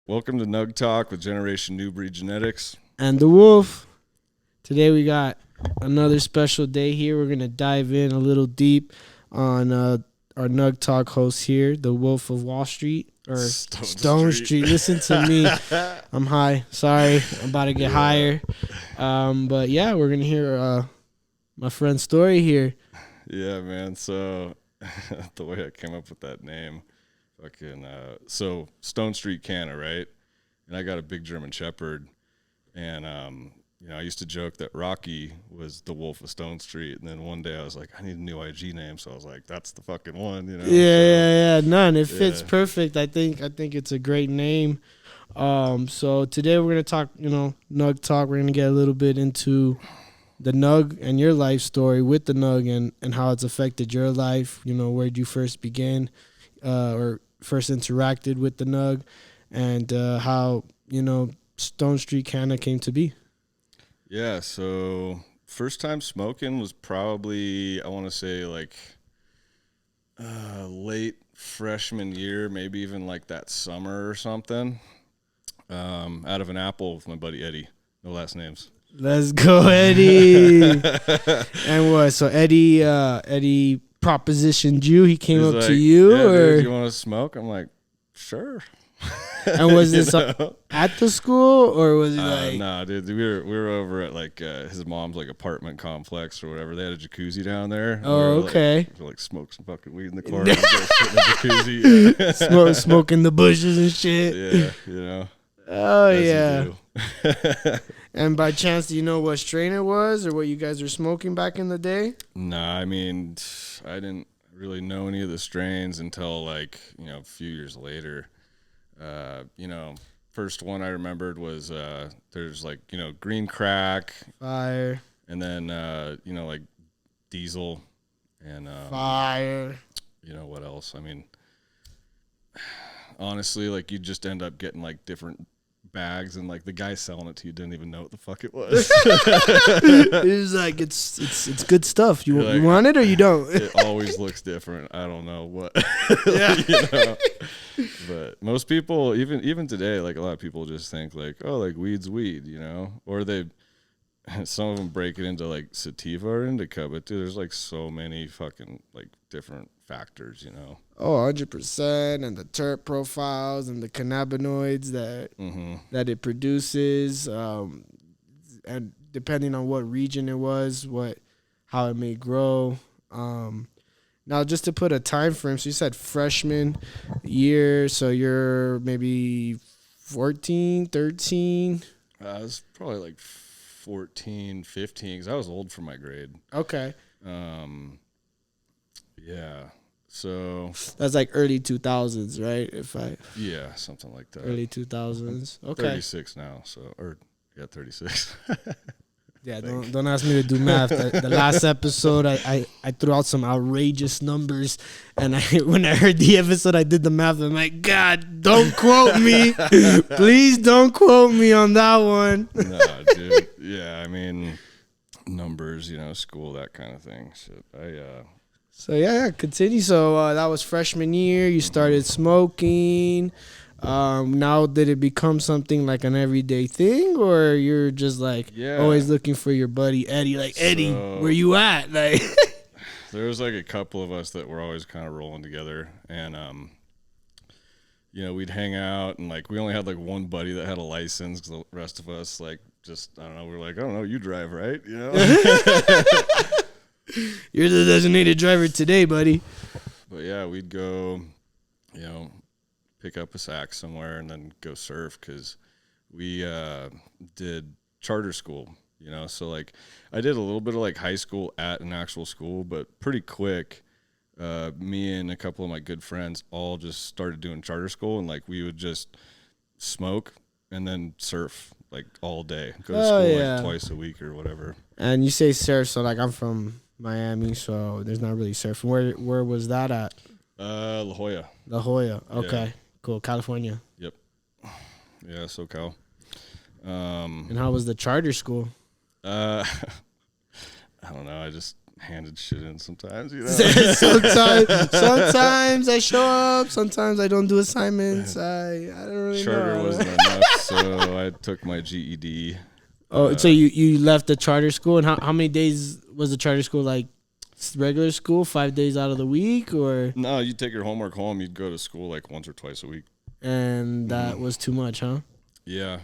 Welcome to Nug Talk with Generation New Breed Genetics. And the Wolf. Today we got another special day here. We're going to dive in a little deep on our Nug Talk host here, the Wolf of Wall Street, or Stone Street. Listen to me. I'm high. Sorry. I'm about to get higher. But yeah, we're going to hear my friend's story here. Yeah, man. So the way I came up with that name, so Stone Street Canna, right? And I got a big German Shepherd, and I used to joke that Rocky was the Wolf of Stone Street, and then one day I was like, I need a new IG name, so I was like, that's the fucking one, Yeah. None. It fits perfect. I think it's a great name. So today we're gonna talk, Nug Talk. We're gonna get a little bit into the Nug and your life story with the Nug and how it's affected your life. Where'd you first begin, or first interacted with the Nug, and how Stone Street Canna came to be. Yeah, so first time smoking was probably, I want to say, like late freshman year, maybe even like that summer or something, out of an apple with my buddy Eddie. No last names. Let's go, Eddie. And what? So Eddie propositioned you. He came up to you, or dude, you want to smoke? I'm like, sure. And was this at the school, or was it like? Nah, dude. We were over at like his mom's like apartment complex or whatever. They had a jacuzzi down there. Oh, okay. Like smoke some fucking weed in the corner. And go sit in the jacuzzi. Smoking the bushes and shit. Yeah, Oh yeah. And by chance, do you know what strain it was, or what you guys were smoking back in the day? Nah, I mean, I didn't really know any of the strains until like a few years later. First one I remembered was there's like green crack, fire, and then like diesel and fire. What else? I mean, honestly, like you just end up getting like different bags, and like the guy selling it to you didn't even know what the fuck it was. It was like it's good stuff. You want it or you don't? It always looks different. I don't know what. Yeah. But most people, even today, like a lot of people just think like, oh, like weed's weed, or some of them break it into like sativa or indica, but dude, there's like so many fucking like different factors, Oh, 100%, and the terp profiles and the cannabinoids that it produces, and depending on what region it was, how it may grow. Now, just to put a time frame, so you said freshman year, so you're maybe 14, 13? I was probably like 14, 15, because I was old for my grade. Okay. Yeah. So that's like early 2000s, right? Yeah, something like that. Early 2000s. Okay. 36 now, 36. Yeah, don't ask me to do math. The last episode, I threw out some outrageous numbers, and when I heard the episode, I did the math. I'm like, God, don't quote me. Please don't quote me on that one. No, dude. Yeah, I mean, numbers, school, that kind of thing. So yeah, continue. So that was freshman year. You started smoking. Now, did it become something like an everyday thing, or you're just like always looking for your buddy Eddie? Like, Eddie, where you at? Like, there was like a couple of us that were always kind of rolling together, and we'd hang out, and like we only had like one buddy that had a license, because the rest of us like just, I don't know, we were like, I don't know, you drive, right? You're the designated driver today, buddy. But yeah, we'd go, pick up a sack somewhere and then go surf, because we did charter school, so like I did a little bit of like high school at an actual school, but pretty quick, me and a couple of my good friends all just started doing charter school, and like we would just smoke and then surf like all day, go to school like twice a week or whatever. And you say surf, so like I'm from Miami, so there's not really surfing. Where was that at? La Jolla. La Jolla. Okay. Yeah. Cool. California. Yep. Yeah, SoCal. And how was the charter school? I don't know. handed shit in sometimes, you know. sometimes I show up. Sometimes I don't do assignments. I don't really Charter know. wasn't enough, so I took my GED. Oh, so you left the charter school, and how many days was the charter school? Like regular school, 5 days out of the week, or? No, you'd take your homework home. You'd go to school like once or twice a week. And that was too much, huh? Yeah.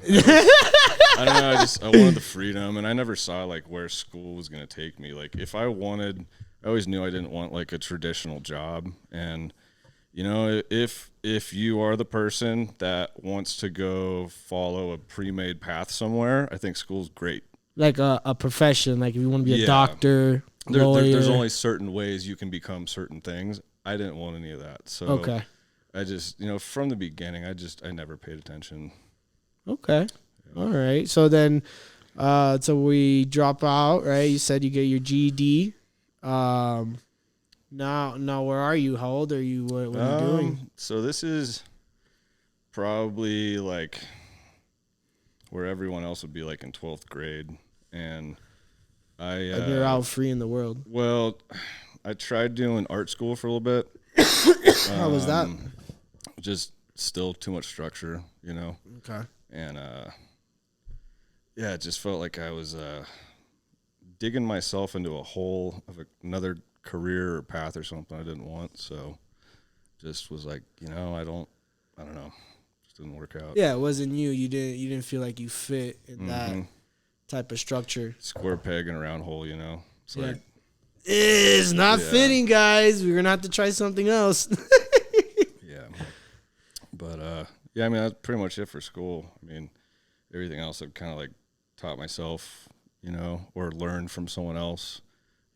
I don't know. I wanted the freedom, and I never saw like where school was gonna take me. Like if I always knew I didn't want like a traditional job. And you know, if you are the person that wants to go follow a pre-made path somewhere, I think school's great. Like a profession, like if you want to be a doctor, lawyer. There's only certain ways you can become certain things. I didn't want any of that, so okay. I just, you know, from the beginning, I never paid attention. Okay. All right. So then, so we drop out, right? You said you get your GED. Now, where are you? How old are you? What are you doing? So this is probably like where everyone else would be, like in 12th grade, and And you're out free in the world. Well, I tried doing art school for a little bit. How was that? Just still too much structure, you know. Okay. And yeah, it just felt like I was digging myself into a hole of another career or path or something I didn't want. So just was like, you know, I don't know. Just didn't work out. Yeah, it wasn't you. You didn't feel like you fit in that type of structure. Square peg in a round hole, you know. It's like it's not fitting, guys. We're gonna have to try something else. Yeah. But yeah, I mean that's pretty much it for school. I mean, everything else I've kind of like taught myself, you know, or learned from someone else,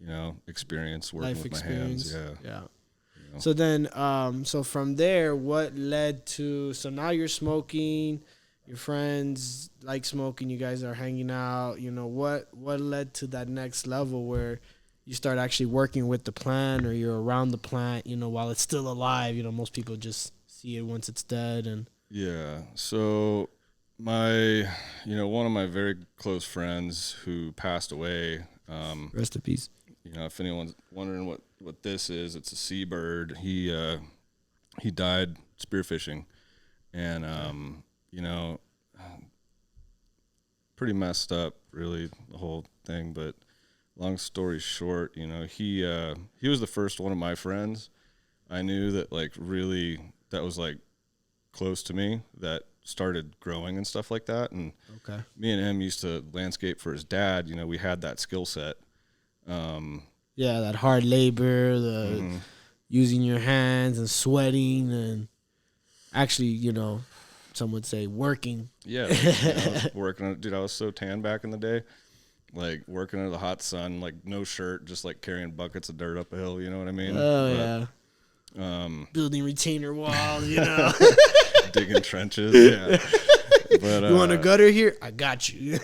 you know, experience working Life with experience. my hands. Yeah. You know. So then, so from there, what led to? So now you're smoking. Your friends like smoking. You guys are hanging out. You know what led to that next level where you start actually working with the plant, or you're around the plant. You know, while it's still alive. You know, most people just see it once it's dead. And Yeah. So one of my very close friends who passed away. Rest in peace. You know, if anyone's wondering what this is, it's a seabird. He died spearfishing, and you know, pretty messed up, really, the whole thing. But long story short, you know, he was the first one of my friends I knew that like really that was like close to me that started growing and stuff like that. And me and him used to landscape for his dad. You know, we had that skill set. Yeah, that hard labor, the using your hands and sweating and actually, you know, some would say working. Yeah, like, you know, I was working on it. Dude, I was so tan back in the day. Like working under the hot sun, like no shirt, just like carrying buckets of dirt up a hill. You know what I mean? Oh, yeah. Building retainer walls, you know. Digging trenches, yeah. But you want a gutter here? I got you.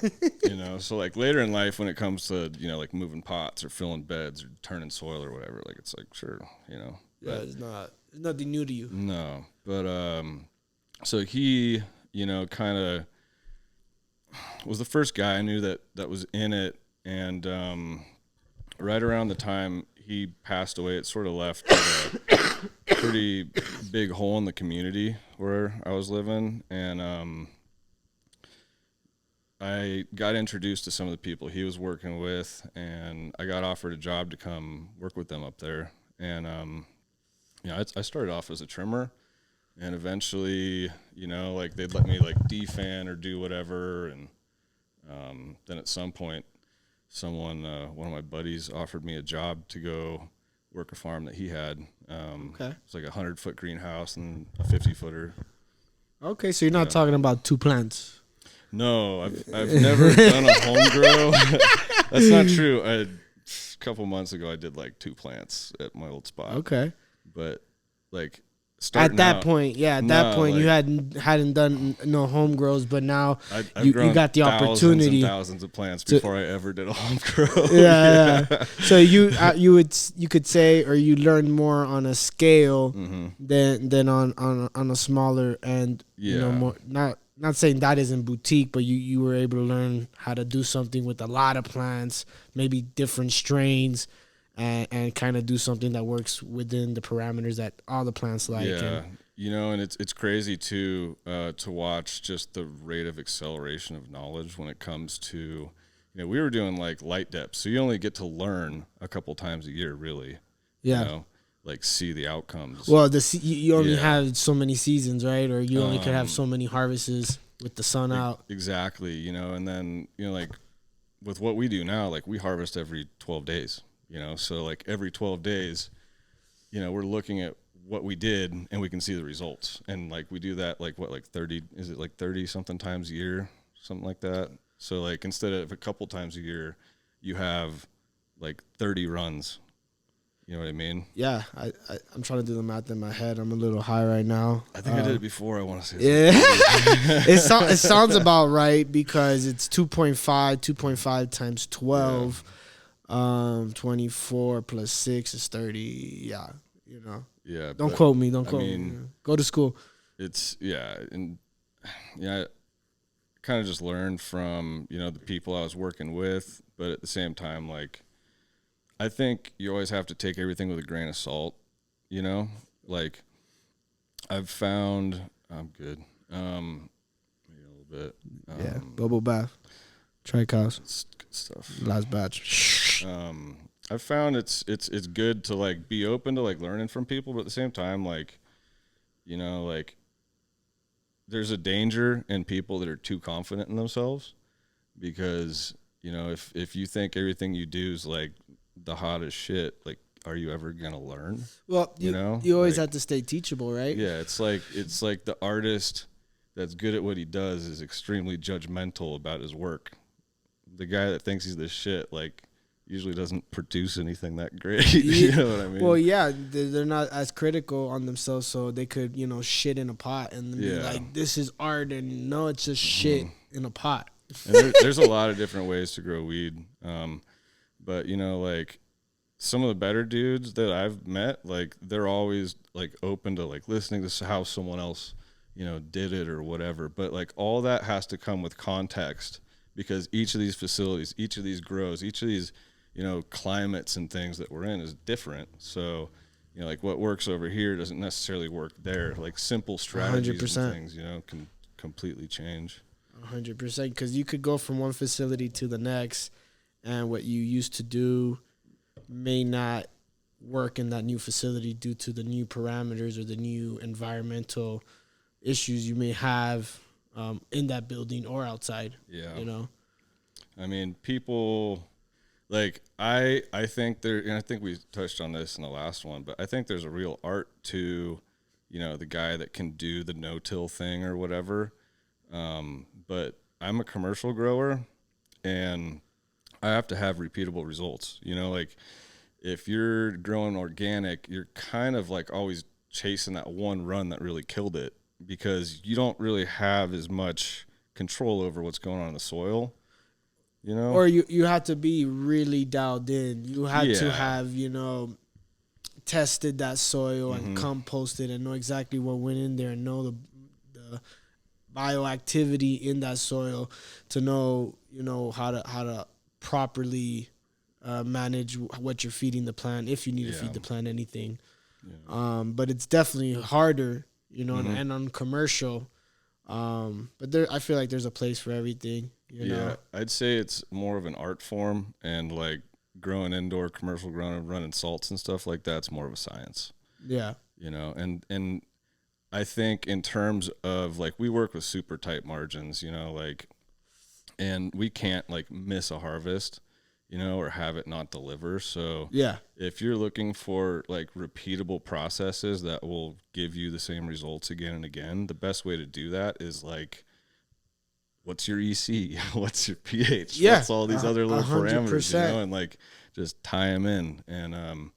You know, so like later in life when it comes to, you know, like moving pots or filling beds or turning soil or whatever, like it's like sure, you know. Yeah, it's nothing new to you. No. But so he, you know, kind of was the first guy I knew that was in it, and right around the time he passed away, it sort of left a pretty big hole in the community where I was living, and I got introduced to some of the people he was working with, and I got offered a job to come work with them up there. And you know, I started off as a trimmer, and eventually, you know, like they'd let me like defan or do whatever, and then at some point, one of my buddies offered me a job to go work a farm that he had. It's like a 100-foot greenhouse and a 50-footer. Okay, so you're not talking about two plants. No, I've never done a home grow. That's not true. A couple months ago, I did like 2 plants at my old spot. Okay, but like at that point, you hadn't done no home grows, but now you got the opportunity. Thousands of plants before I ever did a home grow. Yeah. So you could say, or you learned more on a scale than on a smaller end. Yeah. You know, more not saying that isn't boutique, but you were able to learn how to do something with a lot of plants, maybe different strains, and kind of do something that works within the parameters that all the plants like. Yeah, and it's crazy too to watch just the rate of acceleration of knowledge when it comes to, we were doing like light depths, so you only get to learn a couple times a year, really. Yeah. Like see the outcomes. Well, you only have so many seasons, right? Or you only could have so many harvests with the sun out. Exactly, and then like with what we do now, like we harvest every 12 days. So like every 12 days, we're looking at what we did and we can see the results. And like we do that like 30, is it like 30 something times a year, something like that. So like instead of a couple times a year, you have like 30 runs. You know what I mean? Yeah, I'm trying to do the math in my head. I'm a little high right now. I think I did it before. I want to say yeah. It sounds about right because it's 2.5 times 12. 24 plus 6 is 30. Yeah, Yeah. Don't quote me. Don't quote me. Go to school. It's and I kind of just learned from the people I was working with, but at the same time, like I think you always have to take everything with a grain of salt. Like I've found I'm good. Maybe a little bit. Bubble bath. Trichouse. It's good stuff. Last batch. I've found it's good to like be open to like learning from people, but at the same time, like, like there's a danger in people that are too confident in themselves because, if you think everything you do is like the hottest shit, like, are you ever going to learn? Well, you always have to stay teachable, right? Yeah. It's like the artist that's good at what he does is extremely judgmental about his work. The guy that thinks he's the shit, like, usually doesn't produce anything that great. You know what I mean? Well, yeah, they're not as critical on themselves, so they could, shit in a pot and be like, this is art, and no, it's just shit in a pot. And there's a lot of different ways to grow weed. But, like, some of the better dudes that I've met, like, they're always, like, open to, like, listening to how someone else, did it or whatever. But, like, all that has to come with context because each of these facilities, each of these grows, each of these, climates and things that we're in is different. So, like what works over here doesn't necessarily work there. Like simple strategies 100%. And things, can completely change. 100%. Because you could go from one facility to the next, and what you used to do may not work in that new facility due to the new parameters or the new environmental issues you may have in that building or outside. Yeah. I mean, people... Like, I think and I think we touched on this in the last one, but I think there's a real art to, the guy that can do the no-till thing or whatever. But I'm a commercial grower, and I have to have repeatable results. Like, if you're growing organic, you're kind of, like, always chasing that one run that really killed it because you don't really have as much control over what's going on in the soil. Or you have to be really dialed in. You have to have, tested that soil and composted and know exactly what went in there and know the bioactivity in that soil to know, how to properly manage what you're feeding the plant if you need to feed the plant anything. Yeah. But it's definitely harder, and on commercial. But I feel like there's a place for everything. Yeah, I'd say it's more of an art form, and like growing indoor, commercial growing, and running salts and stuff like that's more of a science. Yeah, and I think in terms of like we work with super tight margins, like, and we can't like miss a harvest, or have it not deliver. So yeah, if you're looking for like repeatable processes that will give you the same results again and again, the best way to do that is like, what's your EC? What's your pH? Yeah, what's all these other little 100%. parameters, and like just tie them in. And,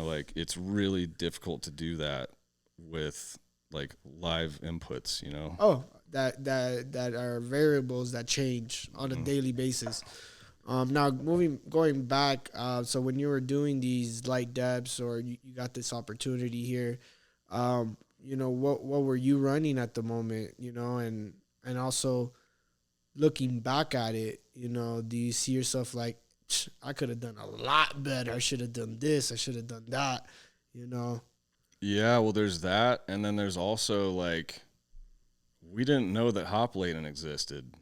like it's really difficult to do that with like live inputs, Oh, that are variables that change on a daily basis. Now going back, so when you were doing these light depths or you got this opportunity here, what were you running at the moment, and also looking back at it, do you see yourself like I could have done a lot better. I should have done this. I should have done that. You know. Yeah, well, there's that, and then there's also like we didn't know that hop laden existed.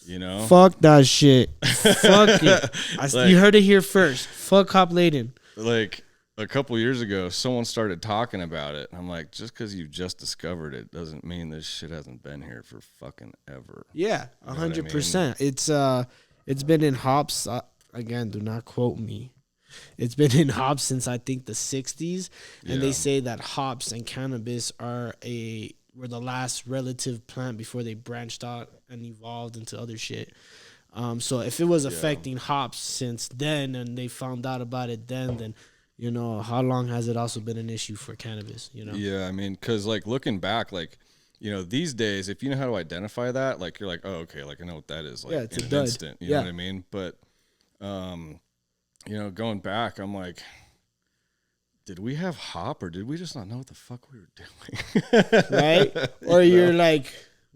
You know, fuck that shit. Fuck it. Like, you heard it here first. Fuck hop laden. Like a couple years ago, someone started talking about it. I'm like, just because you just discovered it doesn't mean this shit hasn't been here for fucking ever. Yeah, 100%. It's been in hops. Again, do not quote me. It's been in hops since I think the 60s, and they say that hops and cannabis were the last relative plant before they branched out and evolved into other shit. So if it was affecting hops since then, and they found out about it then you know, how long has it also been an issue for cannabis? You know? Yeah, I mean, because like looking back, like, you know, these days, if you know how to identify that, like you're like, oh, okay, like I know what that is. Like, it's in a an dud. instant, you know what I mean? But, you know, going back, I'm like, did we have hop or did we just not know what the fuck we were doing? Right? Or you're like,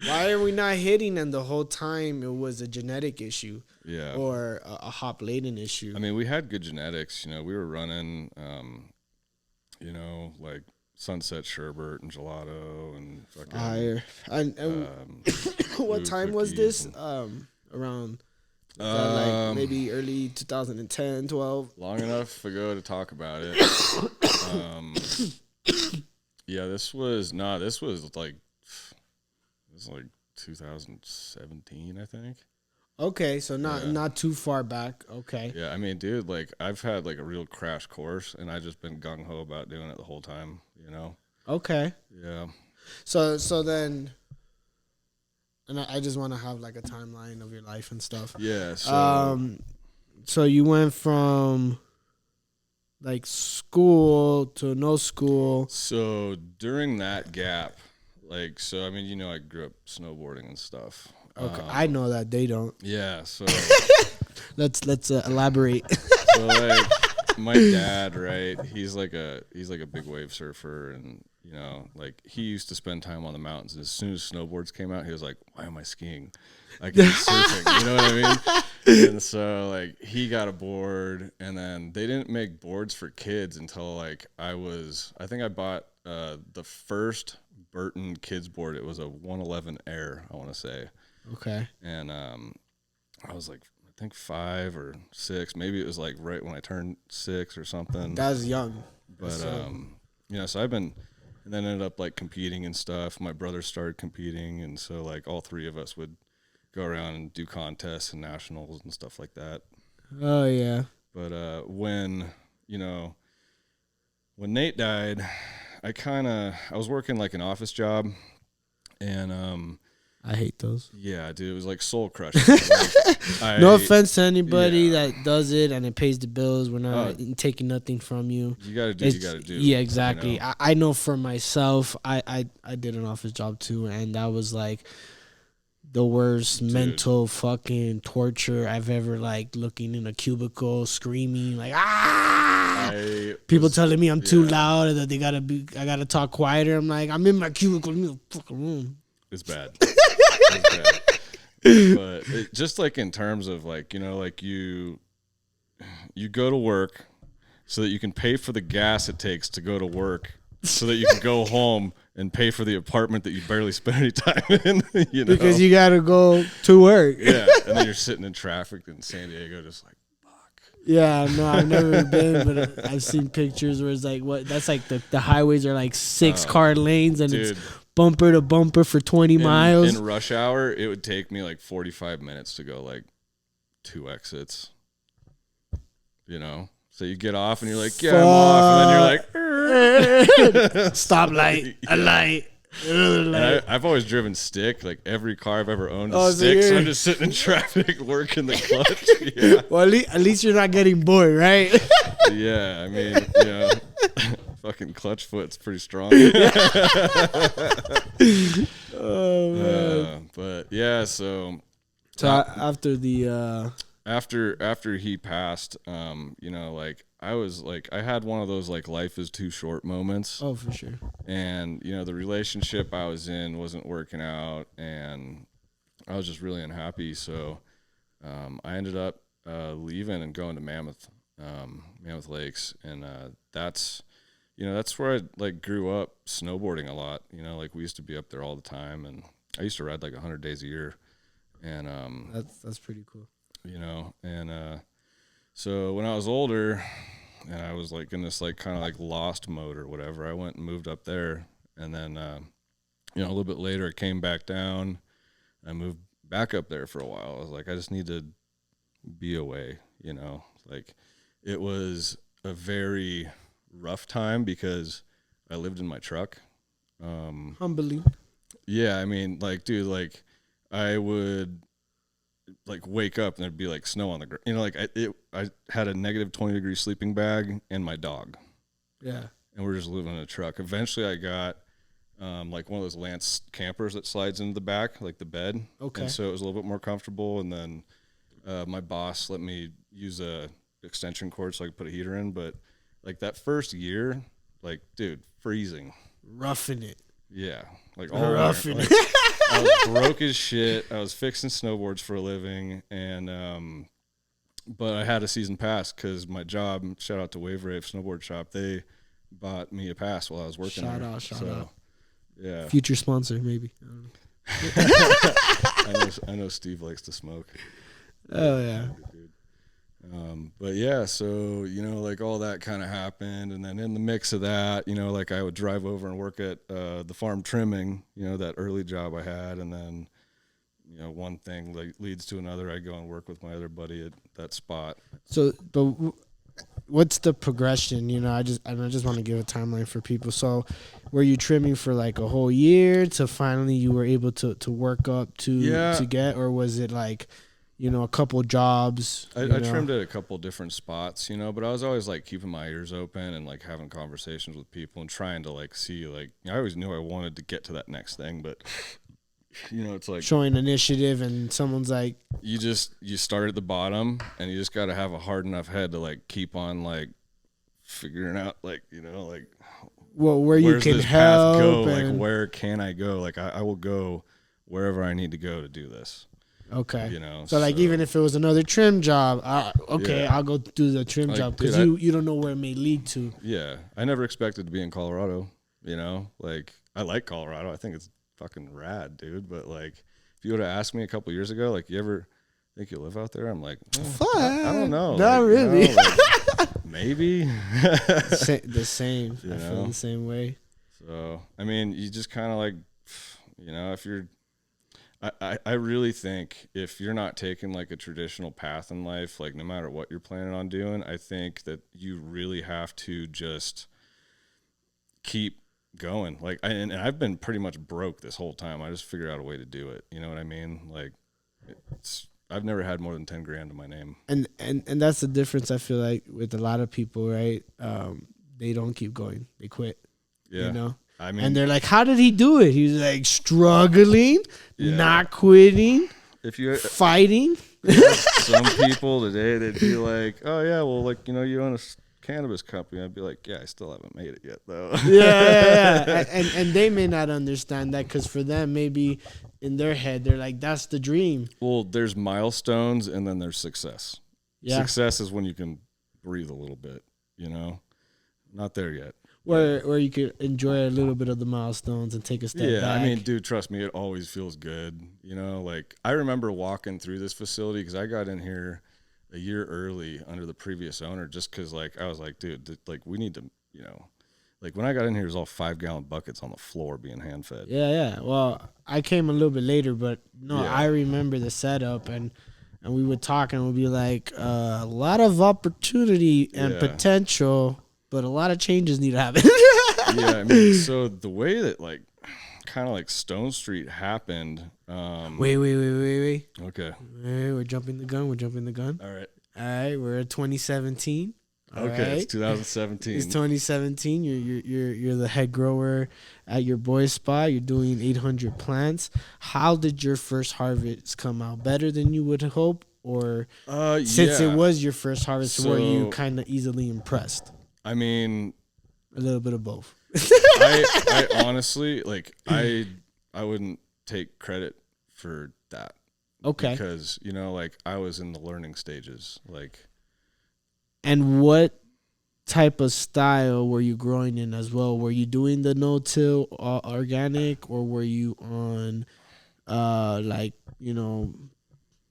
why are we not hitting? And the whole time it was a genetic issue. Yeah. Or a hop laden issue. I mean, we had good genetics. You know, we were running, you know, like Sunset Sherbert and Gelato and fucking fire. And what time was this? Around like maybe early 2010, 12. Long enough ago to talk about it. Yeah, this was like 2017, I think. Okay, so not too far back. Okay. Yeah, I mean, dude, like I've had like a real crash course, and I've just been gung ho about doing it the whole time. You know. Okay. Yeah. So then, and I just want to have like a timeline of your life and stuff. Yeah. So. So you went from like school to no school. So during that gap, like, so I mean, you know, I grew up snowboarding and stuff. Okay, I know that they don't. Yeah, so let's elaborate. So like my dad, right? He's like a big wave surfer, and you know, like he used to spend time on the mountains. And as soon as snowboards came out, he was like, "Why am I skiing? I can be surfing." You know what I mean? And so like he got a board, and then they didn't make boards for kids until like I think I bought the first Burton kids board. It was a 111 Air, I want to say. Okay. And I was like, I think 5 or 6. Maybe it was like right when I turned 6 or something. That was young. But you know, so I've been, and then ended up like competing and stuff. My brother started competing, and so like all three of us would go around and do contests and nationals and stuff like that. Oh yeah. But when Nate died, I was working like an office job, and I hate those. Yeah, dude, it was like soul crushing. Like, no offense to anybody that does it and it pays the bills. We're not taking nothing from you. You gotta do. You gotta do. Yeah, exactly. You know? I know for myself. I did an office job too, and that was like the worst mental fucking torture I've ever like looking in a cubicle, screaming like people telling me I'm too loud and that I gotta talk quieter. I'm like, I'm in my cubicle, in the fucking room. It's bad. It's bad. But just like in terms of like, you know, like you go to work so that you can pay for the gas it takes to go to work so that you can go home and pay for the apartment that you barely spend any time in, you know? Because you got to go to work. Yeah, and then you're sitting in traffic in San Diego just like, fuck. Yeah, no, I've never been, but I've seen pictures where it's like, that's like the highways are like 6-car lanes and it's bumper to bumper for 20 miles. In rush hour, it would take me like 45 minutes to go like 2 exits, you know? So you get off and you're like, yeah, I'm off. And then you're like, stop light, a light. I've always driven stick. Like every car I've ever owned is stick. So I'm just sitting in traffic working the clutch. Yeah. Well, at least you're not getting bored, right? Yeah, I mean, you know, fucking clutch foot's pretty strong. Oh man. But yeah, so after the after he passed, you know, like I had one of those like life is too short moments. Oh, for sure. And you know, the relationship I was in wasn't working out, and I was just really unhappy. So I ended up leaving and going to Mammoth Lakes, and that's that's where I like grew up snowboarding a lot. Like we used to be up there all the time, and I used to ride like 100 days a year, and that's pretty cool. And so when I was older, and I was like in this like kind of like lost mode or whatever, I went and moved up there, and then a little bit later I came back down. I moved back up there for a while. I was like, I just need to be away, like it was a very rough time because I lived in my truck. Humbling. Yeah, I mean, like, dude, like I would like wake up and there'd be like snow on the ground. Like I had a negative 20-degree sleeping bag and my dog. Yeah. And we're just living in a truck. Eventually I got like one of those Lance campers that slides into the back, like the bed. Okay. And so it was a little bit more comfortable. And then my boss let me use a extension cord so I could put a heater in. But like that first year, like, dude, freezing. Roughing it. Yeah. Like all roughing like, it. I was broke as shit. I was fixing snowboards for a living. And, but I had a season pass because my job, shout out to Wave Rave Snowboard Shop, they bought me a pass while I was working there. Shout out. Yeah. Future sponsor, maybe. I don't know. I know Steve likes to smoke. Oh, yeah. But yeah, so, like all that kind of happened. And then in the mix of that, like I would drive over and work at the farm trimming, that early job I had. And then, one thing like leads to another. I go and work with my other buddy at that spot. So, but what's the progression? I just want to give a timeline for people. So were you trimming for like a whole year to finally you were able to work up to get, or was it like, a couple jobs? I trimmed at a couple different spots, but I was always like keeping my ears open and like having conversations with people and trying to like see, like, I always knew I wanted to get to that next thing, but it's like showing initiative and someone's like, you start at the bottom and you just got to have a hard enough head to like keep on like figuring out like, like, well, where you can help go? Like, where can I go? Like, I will go wherever I need to go to do this. Okay. So like, even if it was another trim job, I'll go do the trim job because you don't know where it may lead to. Yeah. I never expected to be in Colorado, like I like Colorado. I think it's fucking rad, dude. But like, if you would have asked me a couple years ago, like, you ever think you'll live out there? I'm like, I don't know. Not really. Maybe. The same. I feel the same way. So, I mean, you just kind of like, if you're, I really think if you're not taking like a traditional path in life, like no matter what you're planning on doing, I think that you really have to just keep going. Like, and I've been pretty much broke this whole time. I just figured out a way to do it. You know what I mean? Like, I've never had more than 10 grand in my name. And that's the difference I feel like with a lot of people, right? They don't keep going. They quit. Yeah. I mean, and they're like, how did he do it? He was like struggling, not quitting, fighting. Some people today, they'd be like, oh yeah, well, like, you own a cannabis company. I'd be like, yeah, I still haven't made it yet though. Yeah. And they may not understand that because for them, maybe in their head, they're like, that's the dream. Well, there's milestones and then there's success. Yeah. Success is when you can breathe a little bit, not there yet. Where you could enjoy a little bit of the milestones and take a step back. Yeah, I mean, dude, trust me, it always feels good. Like, I remember walking through this facility because I got in here a year early under the previous owner just because, like, I was like, dude, like, we need to, like, when I got in here, it was all 5-gallon buckets on the floor being hand-fed. Yeah. Well, I came a little bit later, but I remember the setup, and we would talk, and we'd be like, a lot of opportunity and potential, but a lot of changes need to happen. Yeah, I mean, so the way that, like, kind of like Stone Street happened. Wait. Okay. We're jumping the gun. All right. We're at 2017. Okay, it's 2017. It's 2017. You're the head grower at your boy's spot. You're doing 800 plants. How did your first harvest come out? Better than you would hope, or since it was your first harvest, were you kind of easily impressed? I mean, a little bit of both. I honestly, like, I wouldn't take credit for that. Okay. Because, you know, like I was in the learning stages. Like, And what type of style were you growing in as well? Were you doing the no-till organic, or were you on like, you know,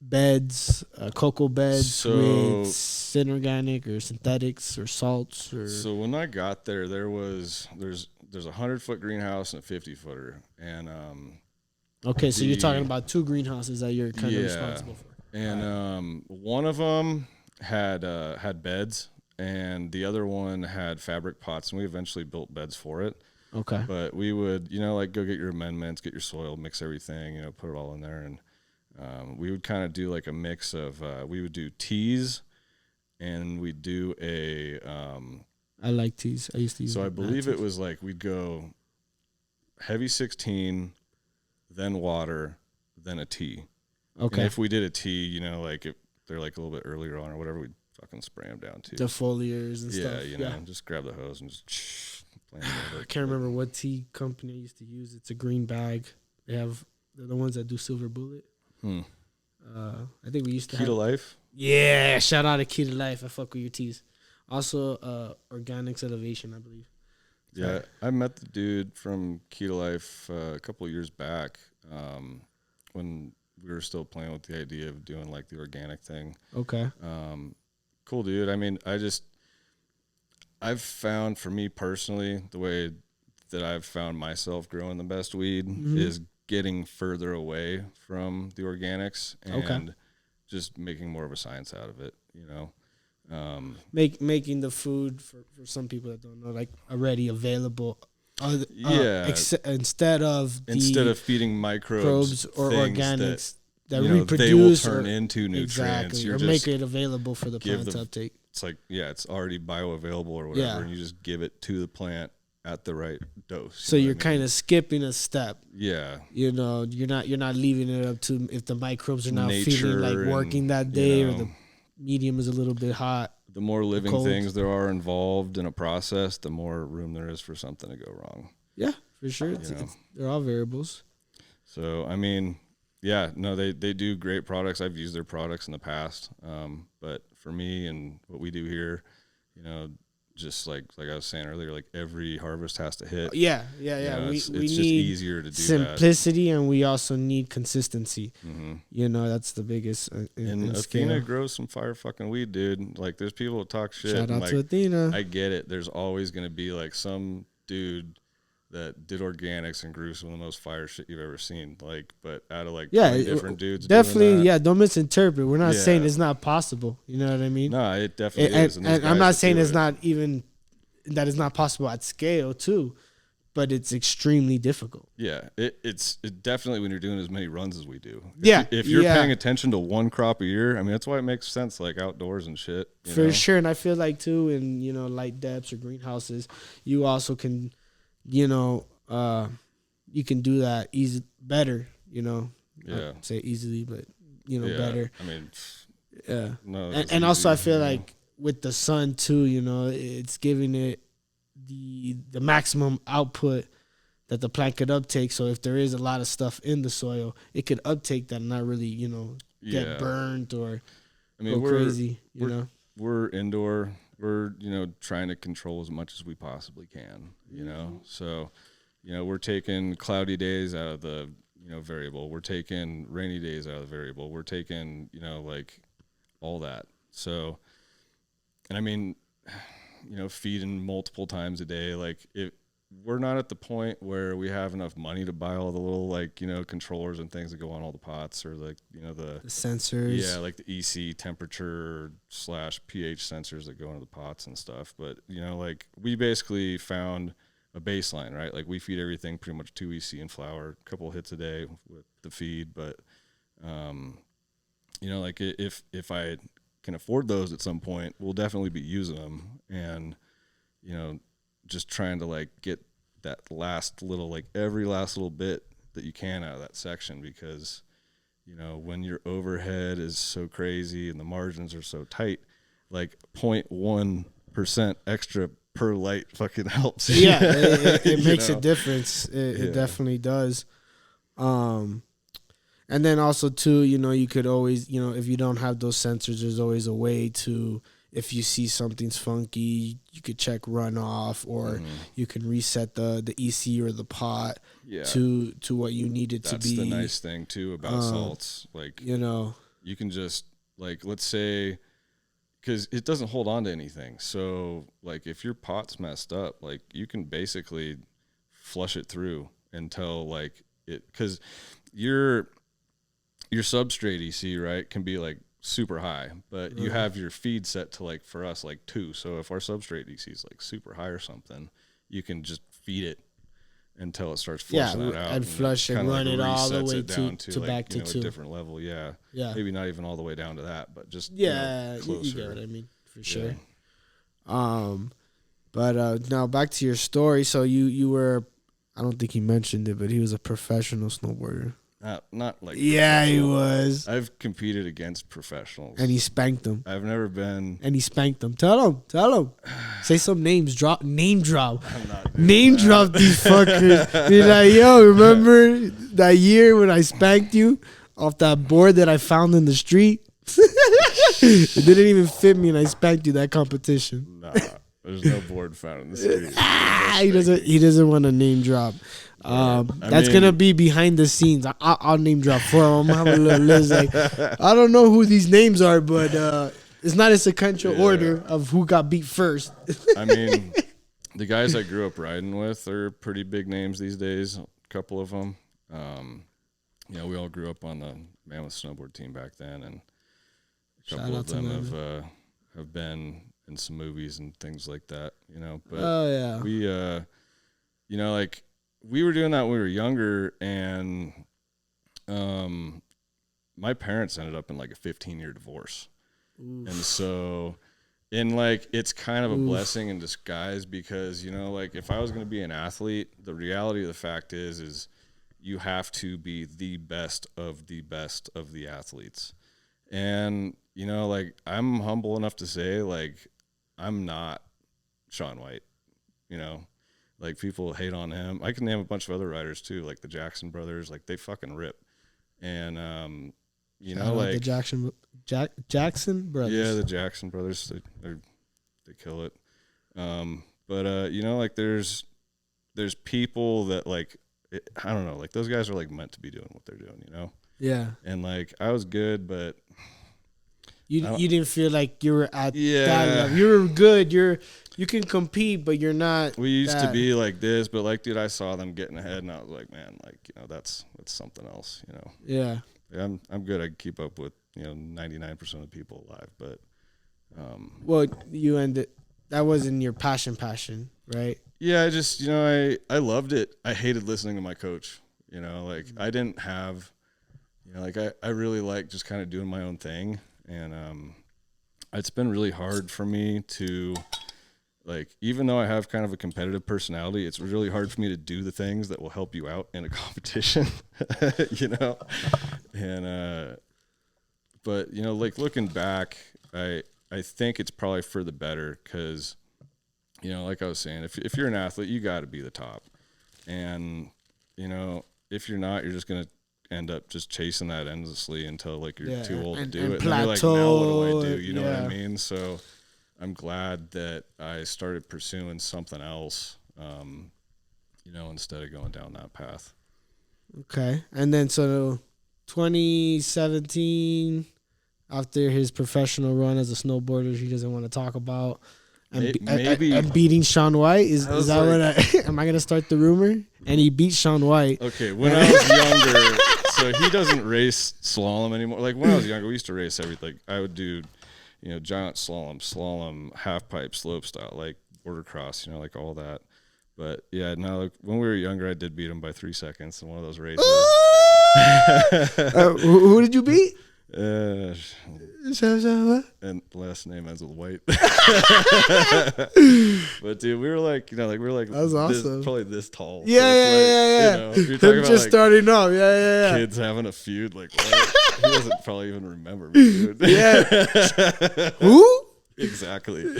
beds, cocoa beds with so synorganic or synthetics or salts or so when I got there, there's a 100-foot greenhouse and a 50-footer, and okay, so you're talking about two greenhouses that you're kind of yeah, responsible for. and one of them had beds, and the other one had fabric pots, and we eventually built beds for it. Okay. But we would, you know, like go get your amendments, get your soil, mix everything, you know, put it all in there, and we would kind of do like a mix of we would do teas, and we'd do a I like teas. I used to use. so I believe it was like we'd go heavy 16, then water, then a tea. Okay. And if we did a tea, you know, like if they're like a little bit earlier on or whatever, we'd fucking spray them down too. Defoliers and yeah, stuff. you know, just grab the hose and just plant I can't remember what tea company I used to use. It's a green bag. They're the ones that do Silver Bullet. I think we used to Key to Life. Yeah, shout out to Key to Life. I fuck with your teas. Also, Organics Elevation, I believe. Yeah, I met the dude from Key to Life a couple of years back when we were still playing with the idea of doing like the organic thing. Okay. Cool dude. I mean, I've found, for me personally, the way that I've found myself growing the best weed is getting further away from the organics and just making more of a science out of it, you know. Making the food for some people that don't know, like already available. Instead of feeding microbes or organics that you know, reproduce, they will turn into nutrients. Exactly, You're or make it available for the plant to uptake. It's like, yeah, it's already bioavailable or whatever, and you just give it to the plant at the right dose. So you're kind of skipping a step. Yeah. You know, you're not leaving it up to if the microbes are not feeling like working that day, or the medium is a little bit hot. The more living things there are involved in a process, the more room there is for something to go wrong. Yeah, for sure. They're all variables. So, I mean, yeah, no, they do great products. I've used their products in the past. But for me and what we do here, you know, just like I was saying earlier, like every harvest has to hit. Yeah. You know, we just need easier to do simplicity, and we also need consistency. Mm-hmm. You know, that's the biggest. And Athena grows some fire fucking weed, dude. Like, there's people that talk shit. Shout out like, to Athena. I get it. There's always going to be like some dude that did organics and grew some of the most fire shit you've ever seen. Like, but out of like 20 different dudes, definitely, don't misinterpret. We're not saying it's not possible. You know what I mean? No, it definitely is. And I'm not saying it's not even that it's not possible at scale too, but it's extremely difficult. Yeah, it's definitely when you're doing as many runs as we do. If you're paying attention to one crop a year, I mean, that's why it makes sense, like outdoors and shit. For sure, and I feel like too, in light depths or greenhouses, you also can, you can do that better. Yeah, I'd say easily, but better. I mean, yeah. No, and also I feel like with the sun too, it's giving it the maximum output that the plant could uptake. So if there is a lot of stuff in the soil, it could uptake that and not really, get burnt or go crazy. We're indoor. We're trying to control as much as we possibly can. So we're taking cloudy days out of the variable. We're taking rainy days out of the variable. We're taking like all that. So. And I mean, feeding multiple times a day, like we're not at the point where we have enough money to buy all the little controllers and things that go on all the pots, or like, the sensors. Yeah. Like the EC temperature / pH sensors that go into the pots and stuff. But, like we basically found a baseline, right? Like we feed everything pretty much 2 EC and flour, a couple of hits a day with the feed. But, like if I can afford those at some point, we'll definitely be using them, and just trying to like get that last little, like every last little bit that you can out of that section, because when your overhead is so crazy and the margins are so tight, like 0.1% extra per light fucking helps. It makes a difference. It definitely does. And then also too, you could always, if you don't have those sensors, there's always a way to, if you see something's funky, you could check runoff, or you can reset the EC or the pot to what you need it to be. That's the nice thing too about salts. Like, you can just, like, let's say, because it doesn't hold on to anything. So, like, if your pot's messed up, like, you can basically flush it through until, like, because your substrate EC, right, can be, like, super high, but you have your feed set to, like, for us, like 2. So if our substrate EC is, like, super high or something, you can just feed it until it starts flushing it out. And flush and run it all the way to like, back to 2. A different level, yeah. Maybe not even all the way down to that, but just, closer. You get what I mean, for sure. But now back to your story. So you were, I don't think he mentioned it, but he was a professional snowboarder. Not like he was. I've competed against professionals, and he spanked them. I've never been. And he spanked them. Tell him. Say some names. Name drop. I'm not name that. Drop these fuckers. Be like, yo, remember that year when I spanked you off that board that I found in the street? It didn't even fit me, and I spanked you that competition. Nah, there's no board found in the street. He doesn't want to name drop. That's gonna be behind the scenes. I'll name drop for him. I'm having a little list. Like, I don't know who these names are, but it's not a sequential order of who got beat first. I mean, the guys I grew up riding with are pretty big names these days. A couple of them. We all grew up on the Mammoth snowboard team back then, and a couple of them have been in some movies and things like that. But we, like. We were doing that when we were younger, and my parents ended up in, like, a 15-year divorce. Oof. And so, it's kind of a blessing in disguise because, like, if I was going to be an athlete, the reality of the fact is you have to be the best of the best of the athletes. And, like, I'm humble enough to say, like, I'm not Shaun White, Like, people hate on him. I can name a bunch of other riders too, like the Jackson brothers. Like, they fucking rip. And like the Jackson brothers. Yeah, the Jackson brothers. They kill it. Like, there's people that, like, I don't know. Like, those guys are, like, meant to be doing what they're doing. Yeah. And, like, I was good, but you didn't feel like you were at that level. You were good. You can compete, but you're not. We used to be like this, but, like, dude, I saw them getting ahead, and I was like, man, like, that's something else, Yeah. I'm good. I can keep up with 99% of the people alive, but. Well, you ended. That wasn't your passion, right? Yeah, I just I loved it. I hated listening to my coach. Like, I didn't have, I really like just kind of doing my own thing. And it's been really hard for me to, like, even though I have kind of a competitive personality, it's really hard for me to do the things that will help you out in a competition, And, but, like, looking back, I think it's probably for the better because, like I was saying, if you're an athlete, you got to be the top. And, if you're not, you're just going to end up just chasing that endlessly until, like, you're too old to do it. And you're like, now what do I do? You know what I mean? So I'm glad that I started pursuing something else, instead of going down that path. Okay. And then, so 2017, after his professional run as a snowboarder, he doesn't want to talk about. And beating Shaun White is that like, what am I gonna start the rumor? And he beat Shaun White. Okay, when I was younger, so he doesn't race slalom anymore. Like, when I was younger, we used to race everything. I would do, giant slalom, half pipe, slope style, like border cross, like all that. But yeah, no, like, when we were younger, I did beat him by 3 seconds in one of those races. Who did you beat? And last name ends with White. But dude, we were like, that's awesome. Probably this tall. Yeah. You're talking about, just, like, starting off. Yeah. Kids having a feud, like, what? He doesn't probably even remember me, dude. Yeah. Who? Exactly.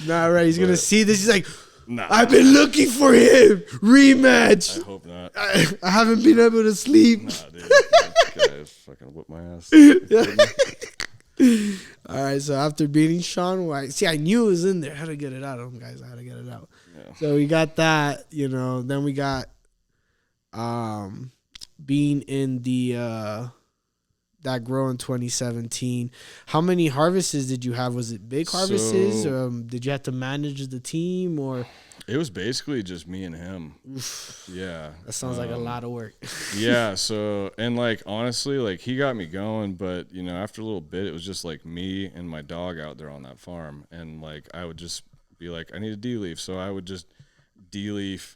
Nah, right. He's gonna see this. He's like, nah. I've been looking for him. Rematch. I hope not. I haven't been able to sleep. Nah, dude. That guy is gonna whip my ass. All right, so after beating Sean White, see, I knew it was in there. I had to get it out of him, guys. I had to get it out. Yeah. So we got that, then we got being in the that grow in 2017. How many harvests did you have? Was it big harvests? Did you have to manage the team, or? It was basically just me and him. Oof. Yeah. That sounds like a lot of work. Yeah. So, and like, honestly, like he got me going, but after a little bit, it was just like me and my dog out there on that farm. And like, I would just be like, I need a de-leaf. So I would just de-leaf,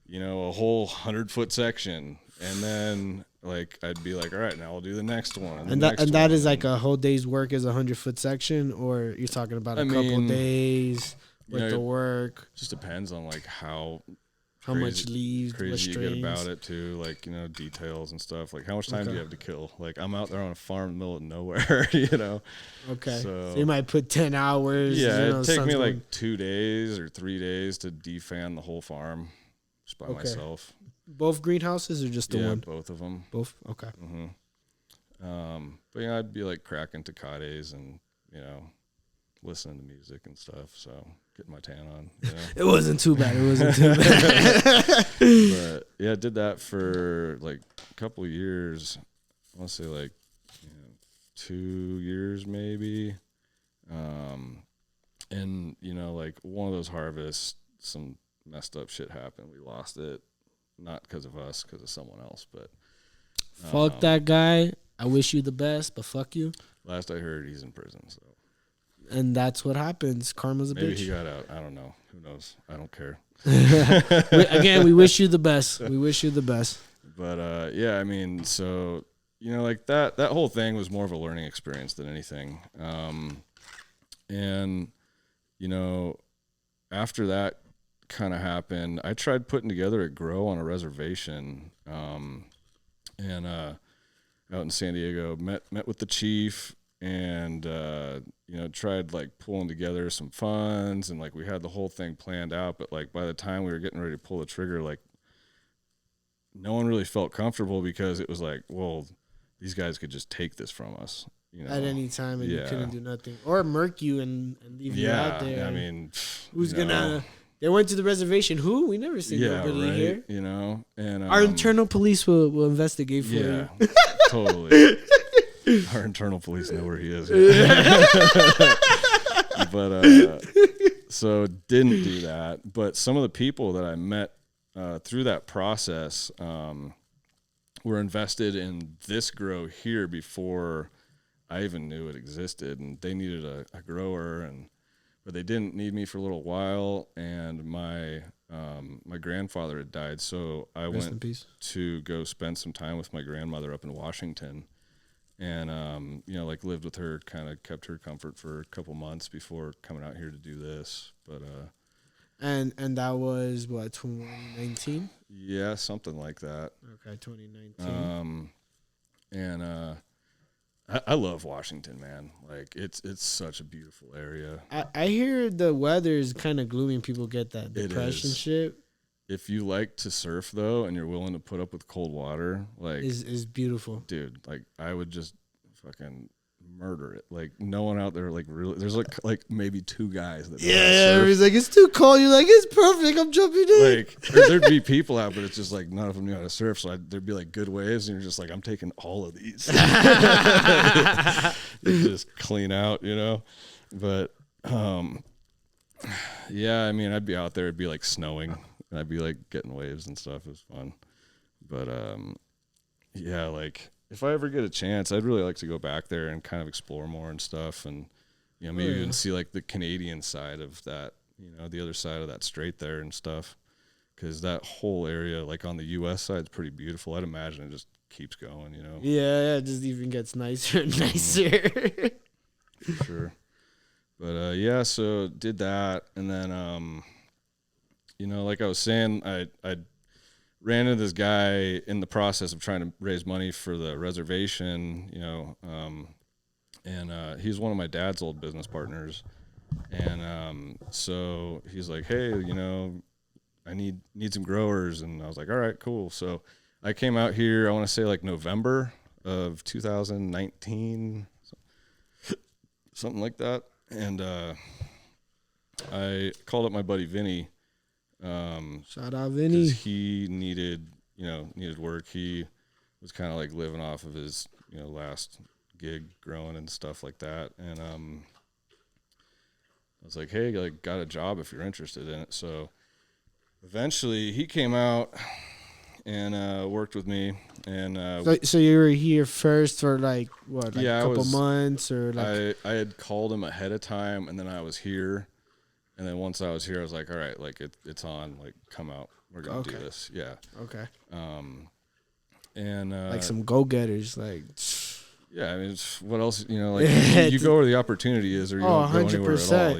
a whole 100-foot section. And then like, I'd be like, all right, now I'll do the next one. And that is like a whole day's work as a 100-foot section, or you're talking about couple days with the work? Just depends on like how much leaves, crazy you get about it too, like details and stuff. Like how much time do you have to kill? Like I'm out there on a farm in the middle of nowhere, Okay. So you might put 10 hours. Yeah, it'd take me like 2 days or 3 days to defan the whole farm just by myself. Both greenhouses or just the one? Yeah, both of them. Both. Okay. But I I'd be like cracking tecates and listening to music and stuff. So getting my tan on. It wasn't too bad. But yeah, I did that for like a couple of years. I want to say like 2 years maybe. And like one of those harvests, some messed up shit happened. We lost it, not because of us, because of someone else. But fuck that guy. I wish you the best, but fuck you. Last I heard, he's in prison. So. And that's what happens. Karma's a bitch. Maybe he got out. I don't know. Who knows? I don't care. Again, we wish you the best. We wish you the best. But yeah, I mean, so like that whole thing was more of a learning experience than anything. And after that kind of happened, I tried putting together a grow on a reservation, and out in San Diego, met with the chief, and tried like pulling together some funds, and like we had the whole thing planned out, but like by the time we were getting ready to pull the trigger, like no one really felt comfortable, because it was like, well, these guys could just take this from us at any time, and you couldn't do nothing, or murk you and leave you out there. I mean, who's gonna? They went to the reservation. Who? We never seen nobody here. And our internal police will investigate for you. Totally. Our internal police know where he is. But so didn't do that. But some of the people that I met through that process were invested in this grow here before I even knew it existed, and they needed a grower, but they didn't need me for a little while, and my grandfather had died, so I went to go spend some time with my grandmother up in Washington, and like lived with her, kind of kept her comfort for a couple months before coming out here to do this. But and that was what, 2019? Yeah, something like that. Okay, 2019. And I love Washington, man. Like it's such a beautiful area. I hear the weather is kind of gloomy and people get that depression shit. If you like to surf though, and you're willing to put up with cold water, like is beautiful, dude. Like I would just fucking murder it. Like no one out there like really. There's like maybe 2 guys that he's like, it's too cold. You're like, it's perfect. I'm jumping in. Like there'd be people out, but it's just like none of them knew how to surf. So there'd be like good waves, and you're just like, I'm taking all of these. Just clean out, But yeah, I mean, I'd be out there. It'd be like snowing, and I'd be like getting waves and stuff. It was fun. But yeah, like if I ever get a chance, I'd really like to go back there and kind of explore more and stuff, and maybe even see like the Canadian side of that, the other side of that strait there and stuff, because that whole area, like on the U.S. side, is pretty beautiful. I'd imagine it just keeps going, Yeah, it just even gets nicer and nicer. For sure. But yeah, so did that, and then like I was saying, I ran into this guy in the process of trying to raise money for the reservation, and he's one of my dad's old business partners, and so he's like, hey, I need some growers, and I was like, all right, cool. So I came out here, I want to say like November of 2019, something like that. And I called up my buddy Vinny. Shout out Vinny. He needed work. He was kind of like living off of his, last gig growing and stuff like that. And I was like, hey, like, got a job if you're interested in it. So eventually he came out and worked with me. And so you were here first for like what, like yeah, a couple months, or like I had called him ahead of time, and then I was here. And then once I was here, I was like, all right, like it's on, like, come out. We're going to do this. Yeah. Okay. And like some go-getters, like. Yeah, I mean, what else, like you go where the opportunity is, or you don't go anywhere at all,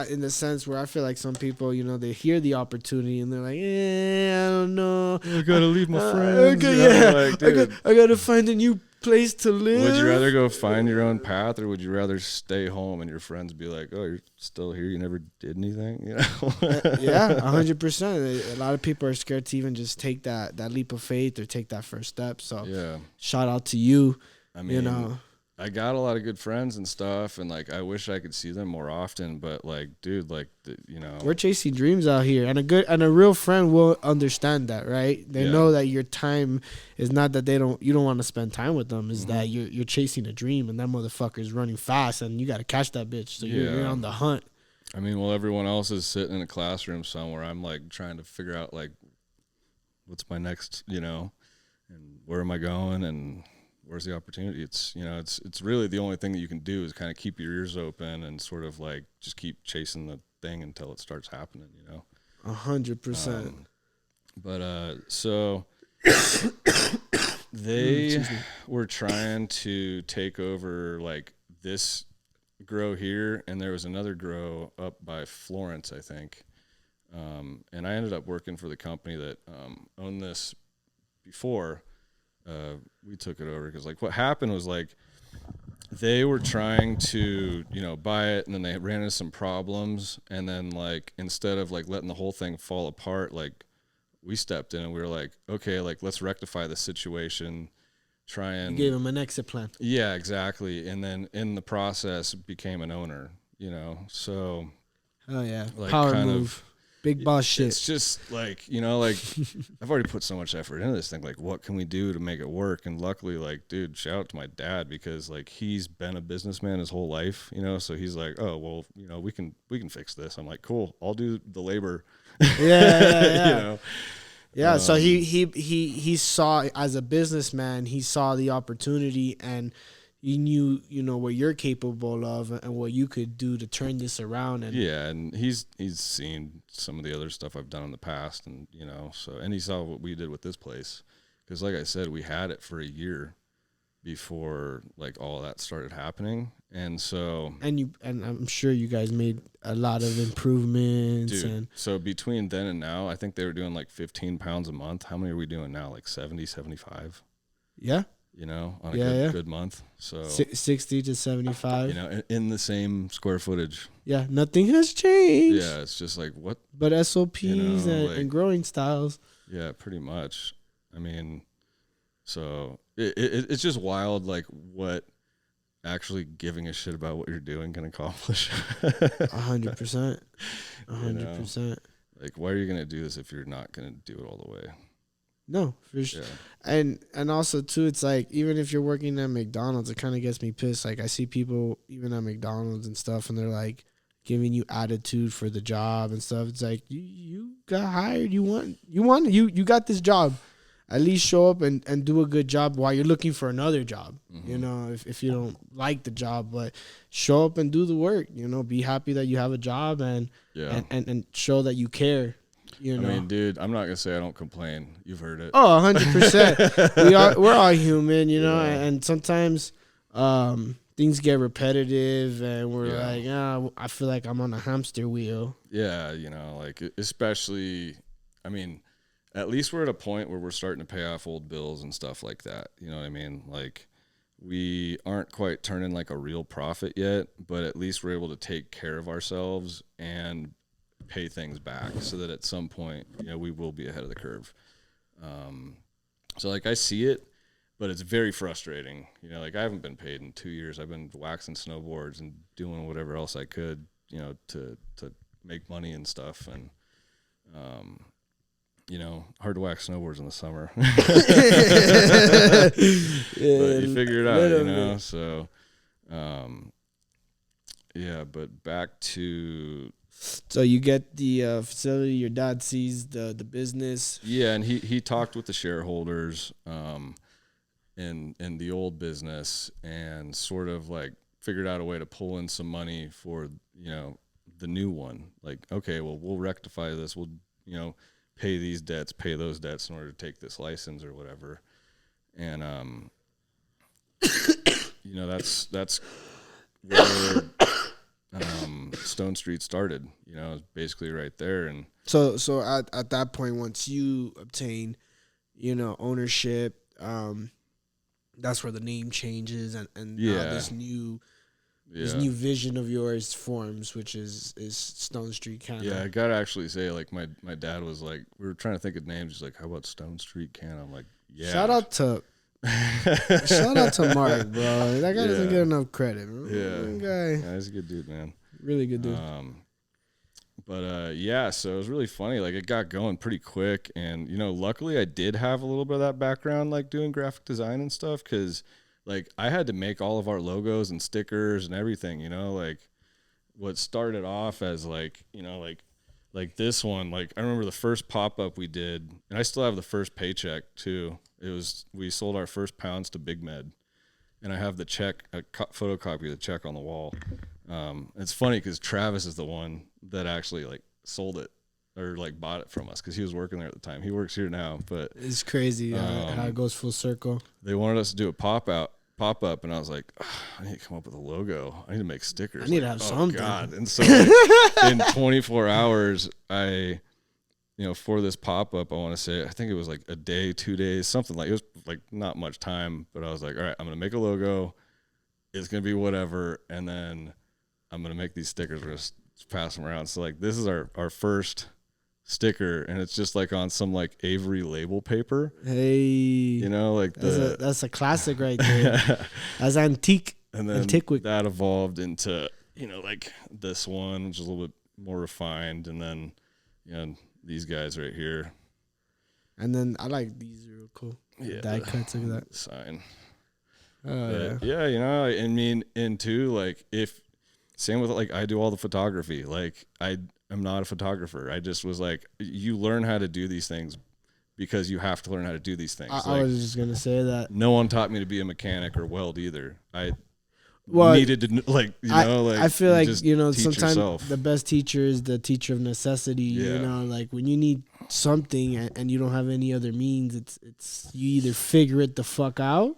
in the sense where I feel like some people, they hear the opportunity and they're like, I don't know. I got to leave my friends. I got to find a new place to live. Would you rather go find your own path, or would you rather stay home and your friends be like, oh, you're still here, you never did anything, Yeah, 100%. A lot of people are scared to even just take that leap of faith or take that first step. So yeah, shout out to you. I mean, I got a lot of good friends and stuff, and like I wish I could see them more often, but like, dude, like we're chasing dreams out here, and a real friend will understand that, right? They know that your time is not that you don't want to spend time with them, is that you're chasing a dream, and that motherfucker's running fast, and you got to catch that bitch, so you're on the hunt. I mean, while everyone else is sitting in a classroom somewhere, I'm like trying to figure out like what's my next, and where am I going, and where's the opportunity? It's it's really the only thing that you can do is kind of keep your ears open and sort of like just keep chasing the thing until it starts happening. 100%. But so they were trying to take over like this grow here, and there was another grow up by Florence, I think. And I ended up working for the company that owned this before. We took it over because like what happened was like they were trying to buy it, and then they ran into some problems, and then like instead of like letting the whole thing fall apart, like we stepped in and we were like, okay, like let's rectify the situation, try and you gave them an exit plan. Yeah, exactly. And then in the process became an owner, so oh yeah, like power move. Big boss shit. It's just like, like I've already put so much effort into this thing. Like, what can we do to make it work? And luckily, like, dude, shout out to my dad, because like he's been a businessman his whole life, so he's like, oh, well, we can fix this. I'm like, cool, I'll do the labor. Yeah. Yeah. So he saw, as a businessman, he saw the opportunity, and you knew, what you're capable of and what you could do to turn this around. And yeah, and he's seen some of the other stuff I've done in the past, and and he saw what we did with this place, because like I said, we had it for a year before like all that started happening, and so and I'm sure you guys made a lot of improvements. Dude, and so between then and now, I think they were doing like 15 pounds a month. How many are we doing now? Like 70, 75? Yeah. On a good month. So 60 to 75. In the same square footage. Yeah, nothing has changed. Yeah, it's just like what? But SOPs and growing styles. Yeah, pretty much. I mean, so it's just wild, like what actually giving a shit about what you're doing can accomplish. 100%. 100%. Like, why are you gonna do this if you're not gonna do it all the way? No, for sure. Yeah. And also too, it's like, even if you're working at McDonald's, it kind of gets me pissed. Like I see people even at McDonald's and stuff, and they're like giving you attitude for the job and stuff. It's like you got hired, you got this job. At least show up and do a good job while you're looking for another job. Mm-hmm. If you don't like the job, but show up and do the work. Be happy that you have a job and show that you care. I mean, dude, I'm not gonna say I don't complain. You've heard it. Oh, 100%. We're all human, and sometimes things get repetitive, and we're like, I feel like I'm on a hamster wheel. Yeah, like especially, I mean, at least we're at a point where we're starting to pay off old bills and stuff like that. You know what I mean? Like, we aren't quite turning like a real profit yet, but at least we're able to take care of ourselves and pay things back, so that at some point, we will be ahead of the curve. So like I see it, but it's very frustrating. You know, like I haven't been paid in 2 years. I've been waxing snowboards and doing whatever else I could, you know, to make money and stuff. And, you know, hard to wax snowboards in the summer. But you figure it out, you know. So, yeah. But back to. So you get the facility. Your dad sees the business. Yeah, and he talked with the shareholders, in the old business, and sort of like figured out a way to pull in some money for, you know, the new one. Like, okay, well, we'll rectify this. We'll, you know, pay these debts, pay those debts in order to take this license or whatever. And, you know, that's where Stone Street started, you know, basically right there. And so at that point, once you obtain, you know, ownership, that's where the name changes, and yeah. now this new vision of yours forms, which is Stone Street Canna. Yeah, I gotta actually say, like, my dad was like, we were trying to think of names. He's like, how about Stone Street Canna? I'm like, yeah. Shout out to Mark, bro. That guy doesn't get enough credit, bro. Yeah, he's a good dude, man. Really good dude. Yeah, so it was really funny. Like, it got going pretty quick, and, you know, luckily I did have a little bit of that background, like doing graphic design and stuff, because, like, I had to make all of our logos and stickers and everything, you know, like what started off as like, you know, like this one, like I remember the first pop-up we did, and I still have the first paycheck too. We sold our first pounds to Big Med, and I have the check, a photocopy of the check on the wall. It's funny because Travis is the one that actually like sold it or like bought it from us because he was working there at the time. He works here now, but it's crazy how it goes full circle. They wanted us to do a pop up, and I was like, I need to come up with a logo. I need to make stickers. I need to have something. God. And so like, in 24 hours, for this pop up, I want to say, I think it was like a day, 2 days, something like, it was like not much time, but I was like, all right, I'm going to make a logo. It's going to be whatever. And then I'm going to make these stickers. We're going to pass them around. So like, this is our first sticker, and it's just like on some like Avery label paper. Hey, you know, like that's a classic right there. That's antique. And then that evolved into, you know, like this one, which is a little bit more refined, and then, you know, these guys right here. And then I like these, real cool. Yeah, die cuts, look at that sign. Yeah, you know, I mean, and too, like, if same with like I do all the photography. Like I'm not a photographer. I just was like, you learn how to do these things because you have to learn how to do these things. I was just gonna say that. No one taught me to be a mechanic or weld either. I needed to, like, you know, like, I feel like, you know, sometimes yourself. The best teacher is the teacher of necessity. Yeah. You know, like when you need something and you don't have any other means, it's you either figure it the fuck out,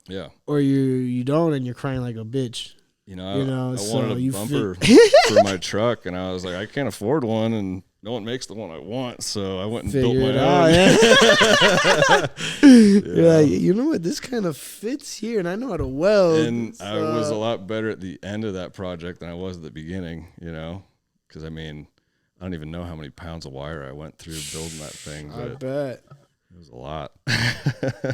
yeah, or you don't, and you're crying like a bitch. You know, I wanted a bumper for my truck, and I was like, I can't afford one, and no one makes the one I want, so I went and built my own. Yeah. You're like, you know what, this kind of fits here, and I know how to weld. And I was a lot better at the end of that project than I was at the beginning, you know, because, I mean, I don't even know how many pounds of wire I went through building that thing. But I bet. It was a lot.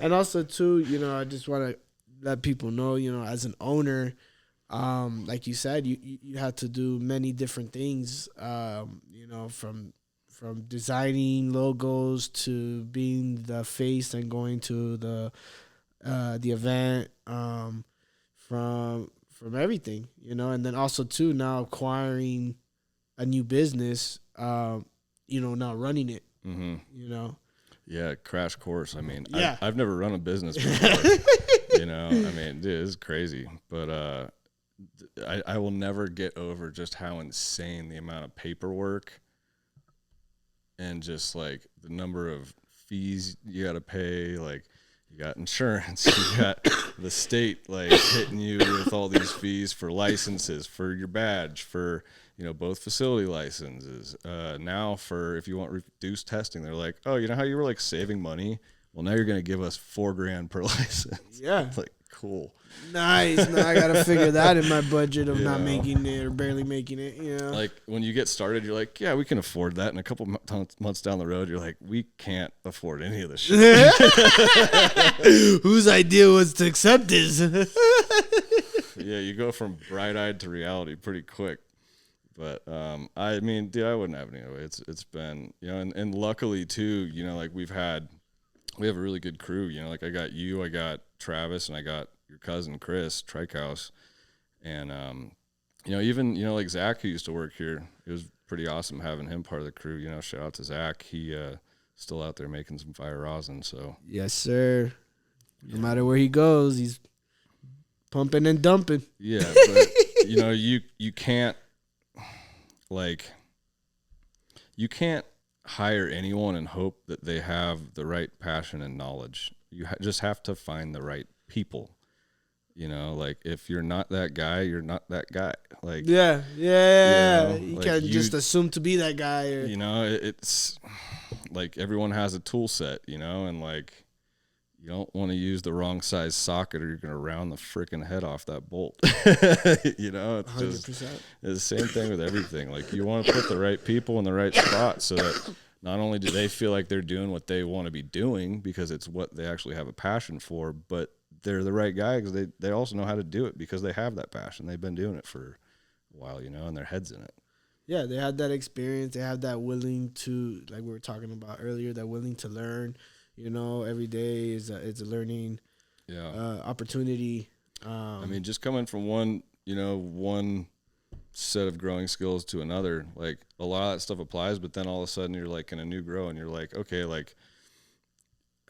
And also, too, you know, I just want to let people know, you know, as an owner, like you said, you had to do many different things, you know, from designing logos to being the face and going to the event, from everything, you know, and then also too now acquiring a new business, you know, now running it, you know. Yeah, crash course. I mean, yeah. I've never run a business before, you know. I mean, dude, it's crazy, but I will never get over just how insane the amount of paperwork and just like the number of fees you got to pay. Like, you got insurance, you got the state like hitting you with all these fees for licenses, for your badge, for, you know, both facility licenses. Now for if you want reduced testing, they're like, oh, you know how you were like saving money? Well, now you're going to give us $4,000 per license. Yeah. It's like, cool. Nice. Now I gotta figure that in my budget of not making it or barely making it. Like when you get started, you're like, yeah, we can afford that. And a couple months down the road, you're like, we can't afford any of this shit. Whose idea was to accept this? Yeah, you go from bright-eyed to reality pretty quick. But I mean, dude, I wouldn't have it anyway. It's been, and luckily too, like we have a really good crew. Like I got you, I got Travis, and I got your cousin Chris Trickhouse, and even like Zach, who used to work here. It was pretty awesome having him part of the crew. Shout out to Zach. He still out there making some fire rosin. So yes, sir. No matter where he goes, he's pumping and dumping. Yeah, but you can't you can't hire anyone and hope that they have the right passion and knowledge. You just have to find the right people. Like if you're not that guy, you're not that guy. Like you can't just assume to be that guy. It's like everyone has a tool set, and like you don't want to use the wrong size socket or you're gonna round the freaking head off that bolt. It's 100%. Just it's the same thing with everything. Like you want to put the right people in the right spot so that not only do they feel like they're doing what they want to be doing because it's what they actually have a passion for, but they're the right guy because they also know how to do it because they have that passion. They've been doing it for a while, and their head's in it. Yeah, they had that experience. They have that willing to, like we were talking about earlier, that willing to learn. Every day is a learning opportunity. I mean, just coming from one set of growing skills to another, like a lot of that stuff applies, but then all of a sudden you're like in a new grow and you're like, okay, like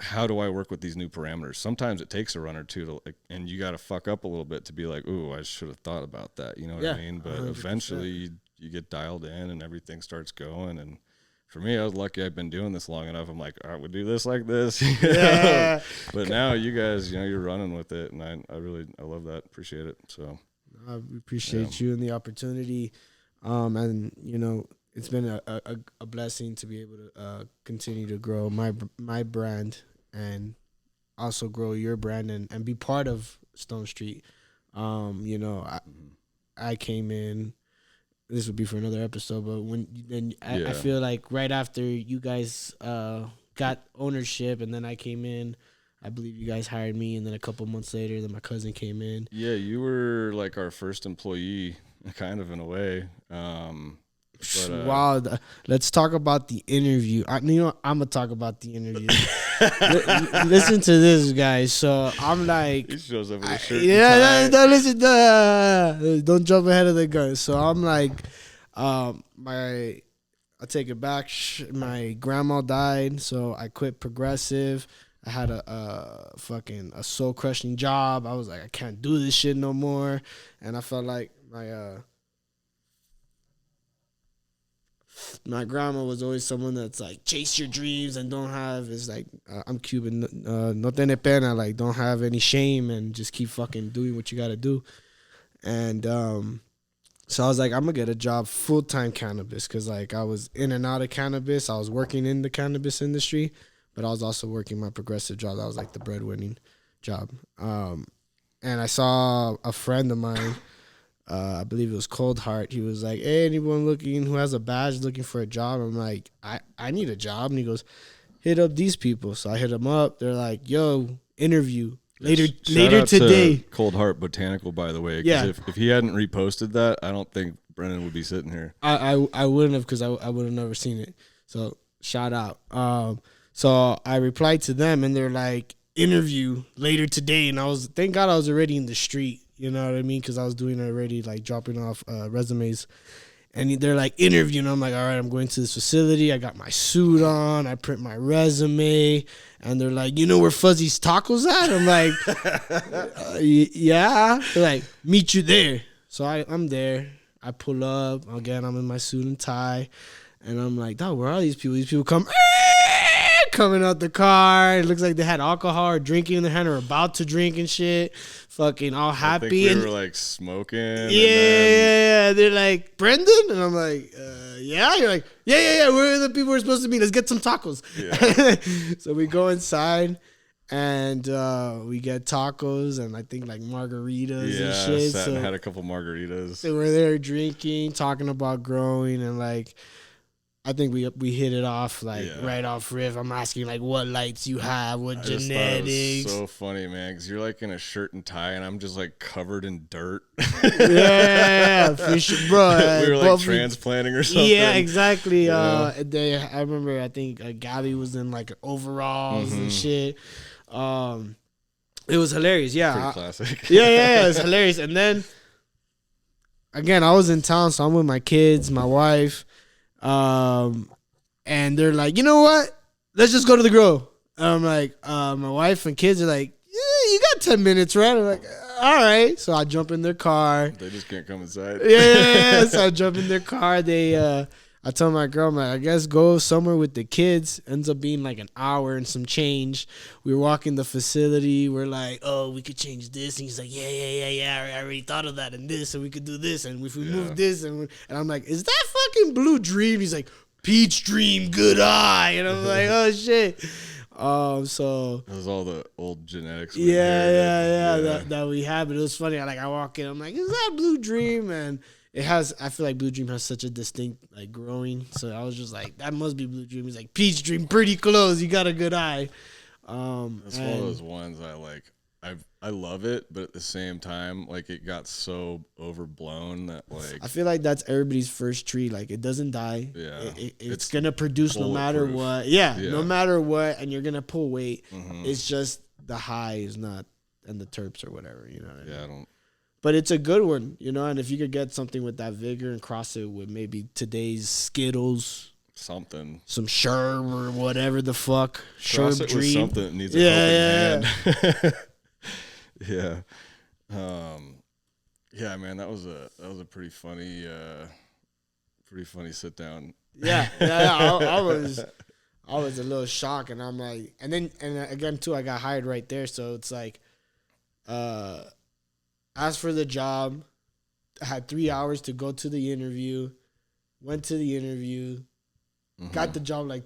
how do I work with these new parameters? Sometimes it takes a run or two to and you got to fuck up a little bit to be like, ooh, I should have thought about that. You know what I mean? But 100%. Eventually you get dialed in and everything starts going. And for me, I was lucky I've been doing this long enough. I'm like, all right, we'll do this like this. Yeah. But now you guys, you're running with it. And I love that. Appreciate it. So I appreciate you and the opportunity. And, it's been a blessing to be able to continue to grow my brand and also grow your brand and be part of Stone Street. I came in. This would be for another episode, but I feel like right after you guys got ownership, and then I came in. I believe you guys hired me, and then a couple months later, then my cousin came in. Yeah, you were like our first employee, kind of in a way. Wow, let's talk about the interview. I'm gonna talk about the interview. Listen to this, guys. So I'm like, he shows up with a shirt. Don't jump ahead of the gun. So I'm like, I take it back. My grandma died, so I quit Progressive. I had a soul crushing job. I was like, I can't do this shit no more, and I felt like my grandma was always someone that's like, chase your dreams and don't have, it's like, I'm Cuban, no tiene pena, like don't have any shame and just keep fucking doing what you gotta do. And so I was like, I'm gonna get a job full-time cannabis, because like I was in and out of cannabis. I was working in the cannabis industry, but I was also working my Progressive job. That was like the breadwinning job. And I saw a friend of mine, I believe it was Cold Heart. He was like, hey, anyone who has a badge looking for a job? I'm like, I need a job. And he goes, hit up these people. So I hit them up. They're like, yo, interview later today. To Cold Heart Botanical, by the way. Yeah. If he hadn't reposted that, I don't think Brennan would be sitting here. I wouldn't have, because I would have never seen it. So shout out. So I replied to them, and they're like, interview later today. And thank God I was already in the street. You know what I mean? Because I was doing it already, like dropping off resumes. And they're like, interview. And I'm like, all right, I'm going to this facility. I got my suit on. I print my resume. And they're like, you know where Fuzzy's Tacos at? I'm like, yeah. They're like, meet you there. So I'm there. I pull up. Again, I'm in my suit and tie. And I'm like, dog, where are these people? These people coming out the car. It looks like they had alcohol or drinking in their hand or about to drink and shit. Fucking all happy. I think we were like smoking. Yeah. They're like, Brendan? And I'm like, yeah. You're like, yeah. Where are the people we're supposed to meet? Let's get some tacos. Yeah. So we go inside, And we get tacos and I think like margaritas and shit. Sat so and had a couple margaritas. So we're there drinking, talking about growing, and like I think we hit it off like right off riff. I'm asking like what lights you have, what genetics. Just thought it was so funny, man, because you're like in a shirt and tie, and I'm just like covered in dirt. Yeah, for sure, bro. We were like transplanting or something. Yeah, exactly. I remember. I think Gabby was in like overalls and shit. It was hilarious. Yeah, pretty classic. Yeah, it's hilarious. And then again, I was in town, so I'm with my kids, my wife. And they're like, you know what? Let's just go to the grow. And I'm like, my wife and kids are like, yeah, you got 10 minutes, right? I'm like, all right. So I jump in their car. They just can't come inside. Yeah. So I jump in their car. I tell my girl, I'm like, I guess go somewhere with the kids. Ends up being like an hour and some change. We were walking the facility. We're like, oh, we could change this. And he's like, yeah. I already thought of that and this, and we could do this. And if we move this, and I'm like, is that fucking Blue Dream? He's like, Peach Dream, good eye. And I'm like, oh shit. So it was all the old genetics. That we have. But it was funny. I walk in, I'm like, is that Blue Dream? And I feel like Blue Dream has such a distinct like growing. So I was just like, that must be Blue Dream. He's like, Peach Dream, pretty close. You got a good eye. That's one of those ones I like. I love it, but at the same time, like it got so overblown that like I feel like that's everybody's first tree. Like it doesn't die. Yeah, it's gonna produce no matter what. Yeah, no matter what, and you're gonna pull weight. It's just the high is not, and the terps or whatever. You know what I mean? I don't. But it's a good one, you know. And if you could get something with that vigor and cross it with maybe today's Skittles, something, some Sherb or whatever the fuck, cross Sherb it Dream, with something that needs a helping hand. Yeah. Yeah, man, that was a pretty funny sit down. Yeah. I was a little shocked, and I'm like, and again too, I got hired right there, so it's like, asked for the job, I had 3 hours to go to the interview, went to the interview, got the job like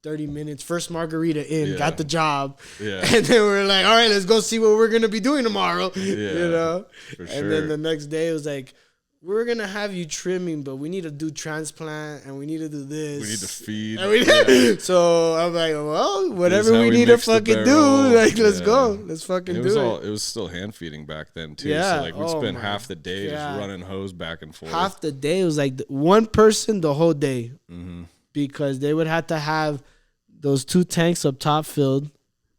30 minutes, first margarita in, got the job. Yeah. And then we're like, all right, let's go see what we're going to be doing tomorrow. Yeah, you know? For sure. And then the next day it was like, we're going to have you trimming, but we need to do transplant and we need to do this. We need to feed. So I'm like, well, whatever we need to fucking do, like, let's go. Let's fucking do it. It was still hand feeding back then too. Yeah. So like we'd spend half the day just running hose back and forth. Half the day. It was like one person the whole day. Because they would have to have those 2 tanks up top filled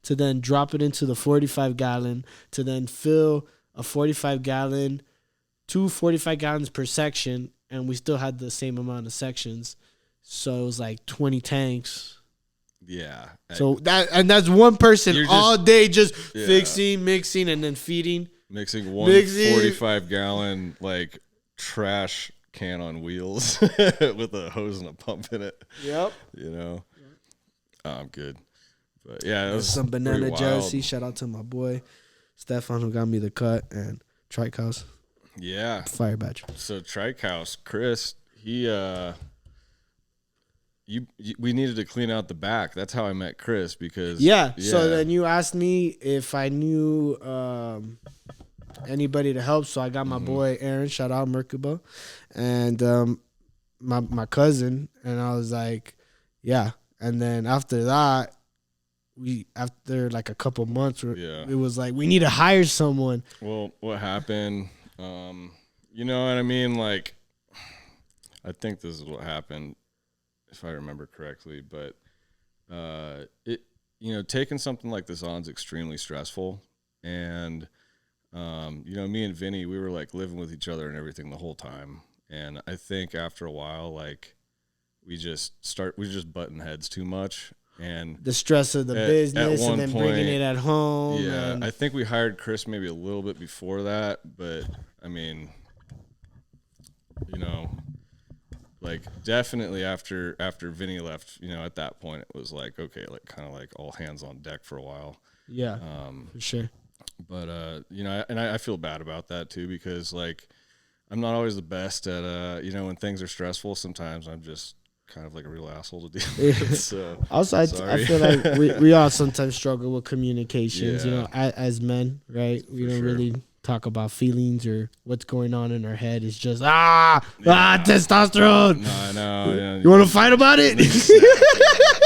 to then drop it into the 45-gallon to then fill a 45-gallon, 2 45-gallons per section, and we still had the same amount of sections. So it was like 20 tanks. Yeah. So that's one person all day just fixing, mixing, and then feeding. Mixing 45-gallon like trash can on wheels with a hose and a pump in it. Yep. You know, I'm good. But yeah, it was some banana jersey. Shout out to my boy Stefan who got me the cut, and Trike House. Yeah. Fire badge. So Trike House, Chris, he we needed to clean out the back. That's how I met Chris because So then you asked me if I knew anybody to help, so I got my boy Aaron, shout out Merkuba, and my cousin, and I was like, yeah. And then after that, after like a couple months, it was like we need to hire someone. Well, what happened? You know what I mean? Like, I think this is what happened, if I remember correctly. But taking something like this on is extremely stressful, and me and Vinny, we were like living with each other and everything the whole time. And I think after a while, like we just button heads too much, and the stress of the business and then bringing it at home. Yeah. I think we hired Chris maybe a little bit before that, but I mean, like definitely after Vinny left, at that point it was like, okay, like kind of like all hands on deck for a while. Yeah. For sure. But, I feel bad about that too, because like I'm not always the best at, when things are stressful, sometimes I'm just kind of like a real asshole to deal with. So also, I feel like we all sometimes struggle with communications. Yeah. You know, as men, right? We don't really talk about feelings or what's going on in our head. It's just testosterone. No, I know. Yeah, you want to fight about it?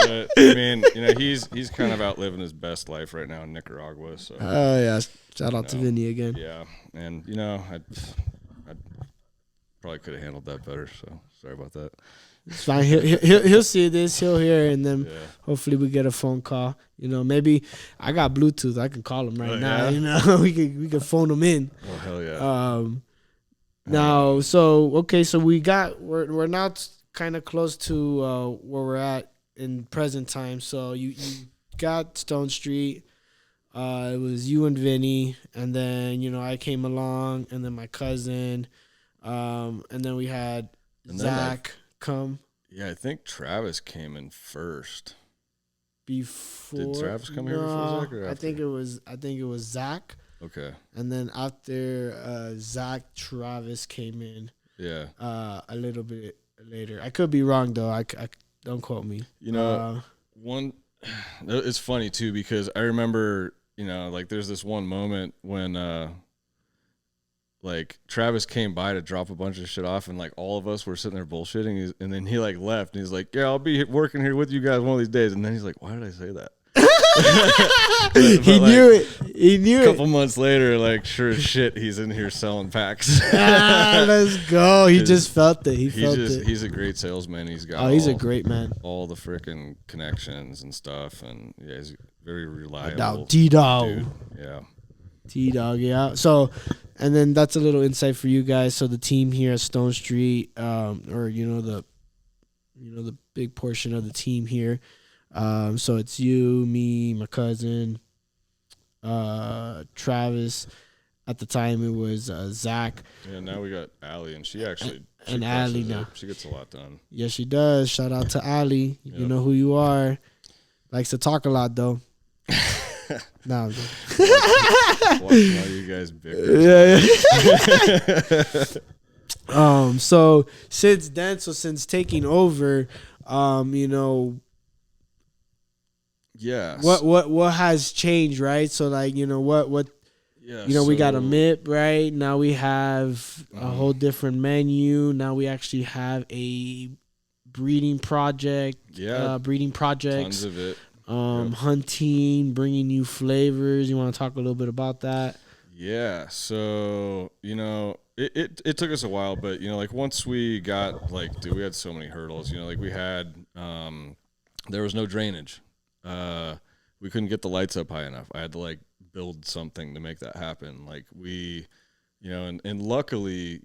But, I mean, you know, he's kind of outliving his best life right now in Nicaragua. So. Oh yeah, shout out to Vinny again. Yeah, and you know, I probably could have handled that better. So sorry about that. It's fine. He'll see this. He'll hear it, and then hopefully we get a phone call. You know, maybe I got Bluetooth. I can call him right now. Yeah? You know, we can phone him in. Oh hell yeah. Now, so we're now kind of close to where we're at in present time. So you got Stone Street. It was you and Vinny, and then you know I came along, and then my cousin, and then we had Zach come. Yeah, I think Travis came in first. Before did Travis come here before Zach? Or after? I think it was Zach. Okay. And then after Zach, Travis came in. Yeah. A little bit later. I could be wrong though. I don't quote me. You know, it's funny too because I remember, you know, like there's this one moment when like Travis came by to drop a bunch of shit off, and like all of us were sitting there bullshitting, and then he like left, and he's like, "Yeah, I'll be working here with you guys one of these days." And then he's like, "Why did I say that?" He knew it. He knew it. A couple months later, like sure as shit, he's in here selling packs. Let's go. He just felt it. He's a great salesman. He's got. He's a great man. All the freaking connections and stuff, and yeah, he's very reliable. Dog, T-Dog. Yeah. T-Dog, yeah. So, and then that's a little insight for you guys. So the team here at Stone Street, or the big portion of the team here. So it's you, me, my cousin, Travis. At the time, it was Zach. Yeah, now we got Allie, and she Allie now. She gets a lot done. Yes, she does. Shout out to Allie. Yep. You know who you are. Likes to talk a lot, though. No, watching all you guys bicker. Yeah. So since taking over, yeah. What has changed, right? So like, what yeah, we got a MIP, right? Now we have a whole different menu. Now we actually have a breeding project. Yeah. Breeding projects. Tons of it. Hunting, bringing new flavors. You want to talk a little bit about that? Yeah. So, it took us a while, but, like once we got we had so many hurdles, we had, there was no drainage. We couldn't get the lights up high enough. I had to build something to make that happen. And luckily,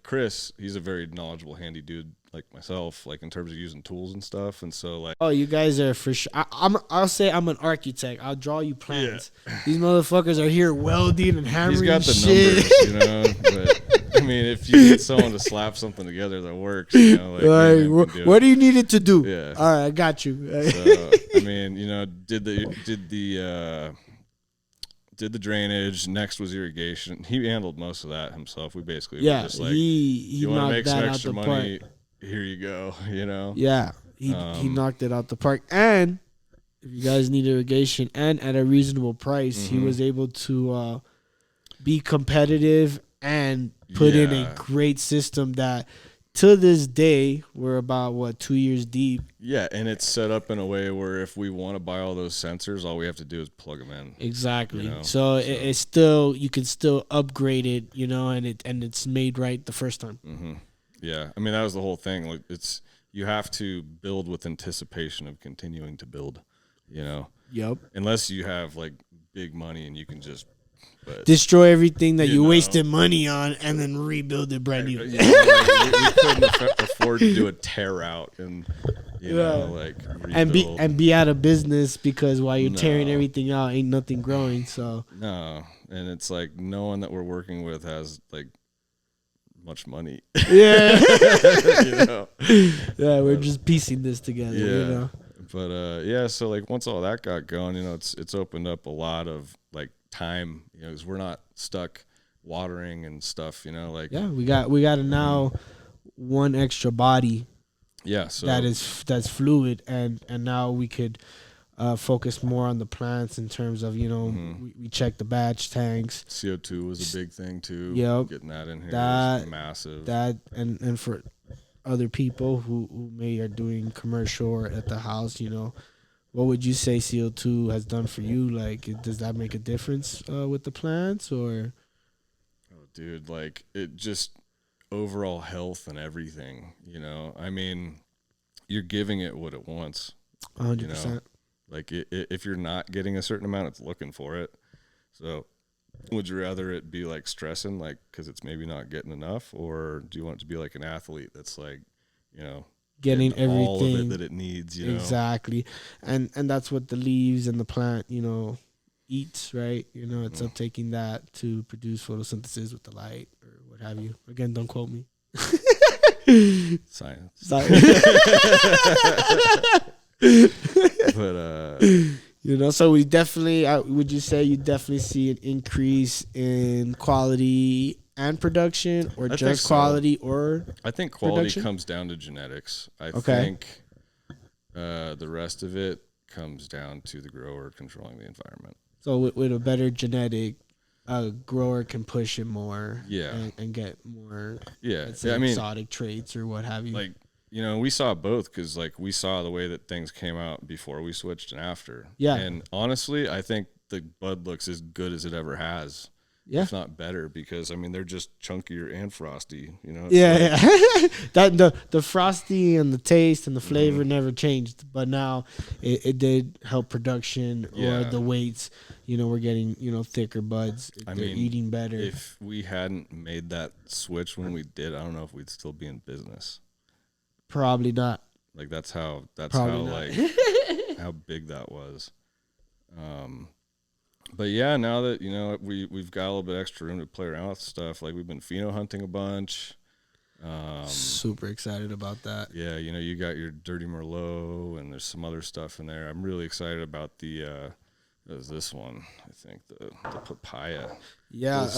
Chris, he's a very knowledgeable, handy dude like myself, in terms of using tools and stuff. And so you guys are for sure. I'll say I'm an architect. I'll draw you plans. Yeah. These motherfuckers are here welding and hammering. He's got the shit. Numbers, But I mean, if you need someone to slap something together that works, what do you need it to do? Yeah. All right, I got you. So, I mean, did the drainage. Next was irrigation. He handled most of that himself. We basically were just he you want to make some extra money? Park. Here you go. Yeah, he knocked it out the park. And if you guys need irrigation and at a reasonable price, he was able to be competitive and put in a great system that. To this day, we're about 2 years deep. Yeah, and it's set up in a way where if we want to buy all those sensors, all we have to do is plug them in. Exactly. So it's still, you can still upgrade it, and it's made right the first time. Mm-hmm. Yeah, I mean that was the whole thing. You have to build with anticipation of continuing to build. Yep. Unless you have big money and you can just. Destroy everything that you wasted money on and then rebuild it brand new. We couldn't afford to do a tear out and rebuild. and be out of business because while you're tearing everything out, ain't nothing growing. So no, and it's no one that we're working with has much money. Yeah, yeah, we're just piecing this together. Yeah, but so once all that got going, it's opened up a lot of time, because we're not stuck watering and stuff, we got now one extra body Yeah, so that's fluid, and now we could focus more on the plants in terms of, we check the batch tanks. CO2 was a big thing too. Yep. Getting that in here That is massive. that and for other people who may are doing commercial or at the house, what would you say CO2 has done for you? Like, does that make a difference with the plants, or? Oh, dude, like it just overall health and everything. I mean, you're giving it what it wants. 100%. Like if you're not getting a certain amount, it's looking for it. So would you rather it be like stressing, like because it's maybe not getting enough, or do you want it to be like an athlete that's like, getting everything all of it that it needs? Exactly, and that's what the leaves and the plant, eats, right? It's uptaking that to produce photosynthesis with the light or what have you. Again, don't quote me. Science. But so we definitely, would you say you definitely see an increase in quality and production, or just quality, or I think quality production? comes down to genetics. I think the rest of it comes down to the grower controlling the environment. So with a better genetic, a grower can push it more, and get more, exotic traits or what have you. Like, we saw both, because like we saw the way that things came out before we switched and after. Yeah. And honestly, I think the bud looks as good as it ever has. Yeah. If not better, because I mean they're just chunkier and frosty. Yeah. That the frosty and the taste and the flavor never changed, but now it did help production or the weights. We're getting thicker buds. They're eating better. If we hadn't made that switch when we did, I don't know if we'd still be in business. Probably not. Like that's how like how big that was. But yeah, now that we've got a little bit extra room to play around with stuff, like we've been pheno hunting a bunch. Super excited about that. Yeah, you got your Dirty Merlot, and there's some other stuff in there. I'm really excited about the there's this one, I think, the papaya. Yeah,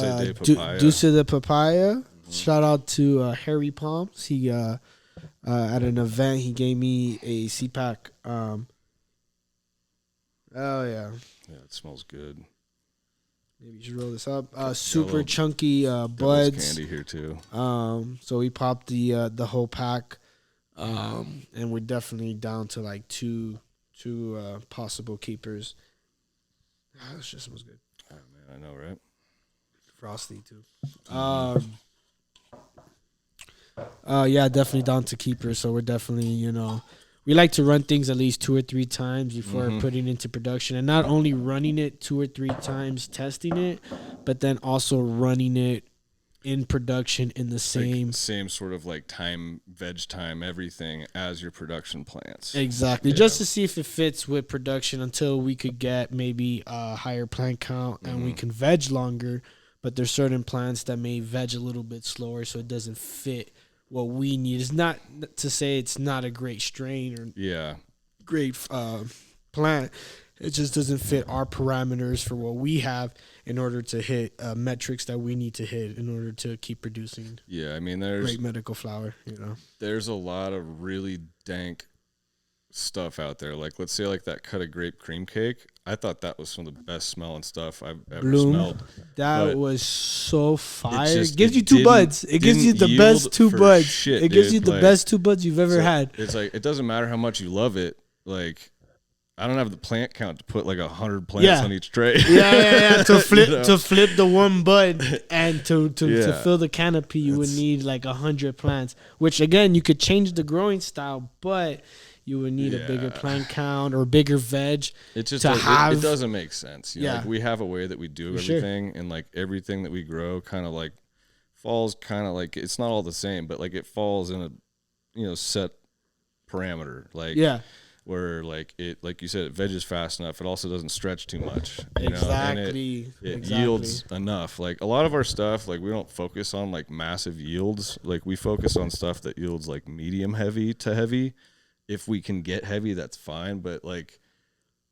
Deuce de Papaya. Mm-hmm. Shout out to Harry Palms. He at an event, he gave me a CPAC. Oh yeah. Yeah, it smells good. Maybe you should roll this up. Super chunky buds. Candy here too. So we popped the whole pack, and we're definitely down to like two possible keepers. This just smells good. Oh man, I know, right? Frosty too. Yeah, definitely down to keepers. So we're definitely, we like to run things at least 2 or 3 times before putting into production, and not only running it 2 or 3 times, testing it, but then also running it in production in the same sort of like time, veg time, everything as your production plants. Exactly. Yeah. Just to see if it fits with production until we could get maybe a higher plant count and we can veg longer. But there's certain plants that may veg a little bit slower, so it doesn't fit what we need. It's not to say it's not a great strain or great plant. It just doesn't fit our parameters for what we have in order to hit metrics that we need to hit in order to keep producing. Yeah, I mean, there's great medical flower. There's a lot of really dank stuff out there. Like, let's say, like that cut of grape cream cake. I thought that was some of the best smelling stuff I've ever smelled. That was so fire. It gives you 2 buds. It gives you the best 2 buds. It gives you the best 2 buds you've ever had. It's like, it doesn't matter how much you love it. Like, I don't have the plant count to put like 100 plants on each tray. Yeah. To flip the 1 bud and to fill the canopy, you would need like 100 plants. Which again, you could change the growing style, but you would need a bigger plant count or bigger veg. It just it doesn't make sense. Like we have a way that we do everything, and like everything that we grow kind of like falls kind of like, it's not all the same, but like it falls in a set parameter. Like where like it, like you said, it veges fast enough. It also doesn't stretch too much. Exactly. And it yields enough. Like a lot of our stuff, like we don't focus on like massive yields. Like we focus on stuff that yields like medium heavy to heavy. If we can get heavy, that's fine. But like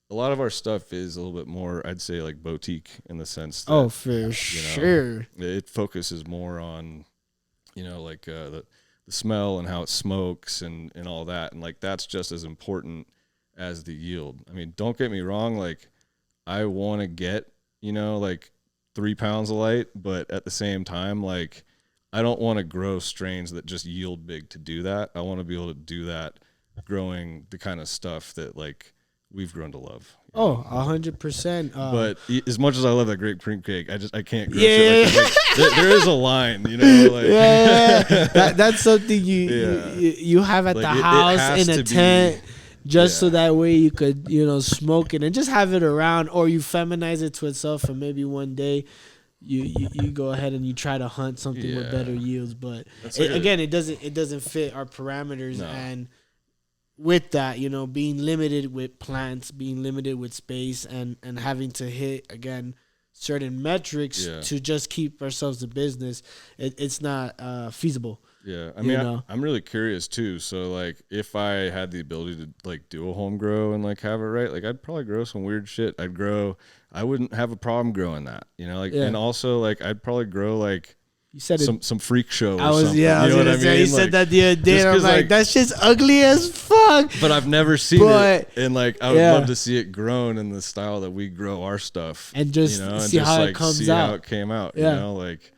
a lot of our stuff is a little bit more, I'd say, like boutique in the sense that, for sure. It focuses more on, like the smell and how it smokes and all that. And like, that's just as important as the yield. I mean, don't get me wrong. Like, I want to get, like 3 pounds of light, but at the same time, like, I don't want to grow strains that just yield big to do that. I want to be able to do that growing the kind of stuff that like we've grown to love. Oh, 100%. But as much as I love that grape cream cake, I can't grow shit like that. Like, there is a line, like that's something you have at like the house in a tent. Just so that way you could, smoke it and just have it around, or you feminize it to itself, and maybe one day you go ahead and you try to hunt something with better yields. But it doesn't fit our parameters. No. And with that, being limited with plants, being limited with space, and having to hit, again, certain metrics to just keep ourselves in business, it's not feasible. Yeah, I mean, I'm really curious too. So, like, if I had the ability to like do a home grow and like have it right, like I'd probably grow some weird shit. I wouldn't have a problem growing that, and also like I'd probably grow like you said some freak show. Or something. I was gonna say you said that the other day. I'm like, that shit's ugly as fuck. But I've never seen it, and like I would love to see it grown in the style that we grow our stuff, and just see how it comes out. How it came out. Like.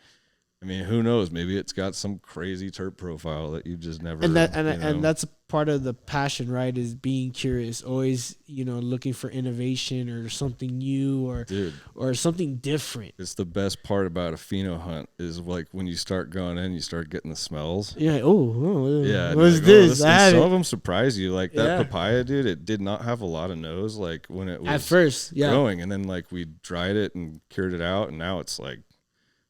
I mean, who knows? Maybe it's got some crazy terp profile that you just never. And that's part of the passion, right? Is being curious, always, looking for innovation or something new or something different. It's the best part about a pheno hunt is like when you start going in, you start getting the smells. Yeah. Oh yeah. What's this? Some of them surprise you. Like that papaya, dude. It did not have a lot of nose. Like when it was at first, growing, and then like we dried it and cured it out, and now it's like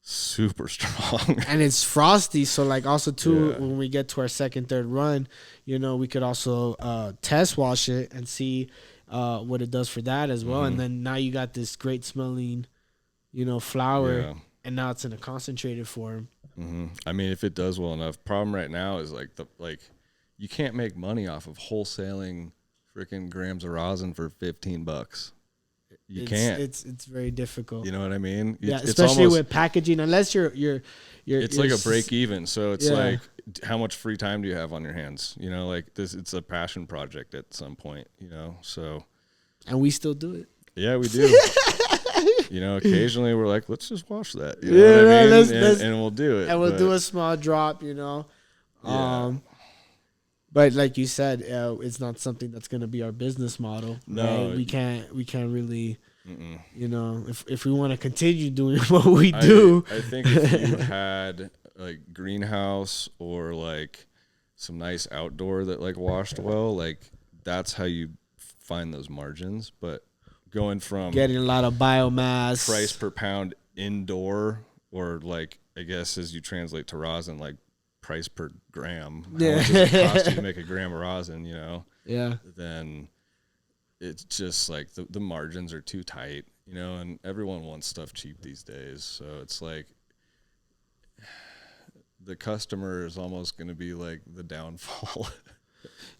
super strong. And it's frosty, so like also too when we get to our second, third run, we could also test wash it and see what it does for that as well. And then now you got this great smelling flower, and now it's in a concentrated form. I mean, if it does well enough. Problem right now is like you can't make money off of wholesaling freaking grams of rosin for $15. You can't. It's very difficult. You know what I mean? Especially almost, with packaging. Unless you're it's like a break even. So it's like, how much free time do you have on your hands? Like this. It's a passion project at some point. So. And we still do it. Yeah, we do. Occasionally we're like, let's just wash that. You know what I mean? And we'll do it. And we'll do a small drop. But like you said, it's not something that's going to be our business model. No, right? We can't really, if we want to continue doing what we do. I think if you had like greenhouse or like some nice outdoor that like washed well, like that's how you find those margins. But going from getting a lot of biomass, price per pound indoor, or like I guess as you translate to rosin, like price per gram, how much does it cost you to make a gram of rosin, then it's just like the margins are too tight, and everyone wants stuff cheap these days. So it's like the customer is almost going to be like the downfall.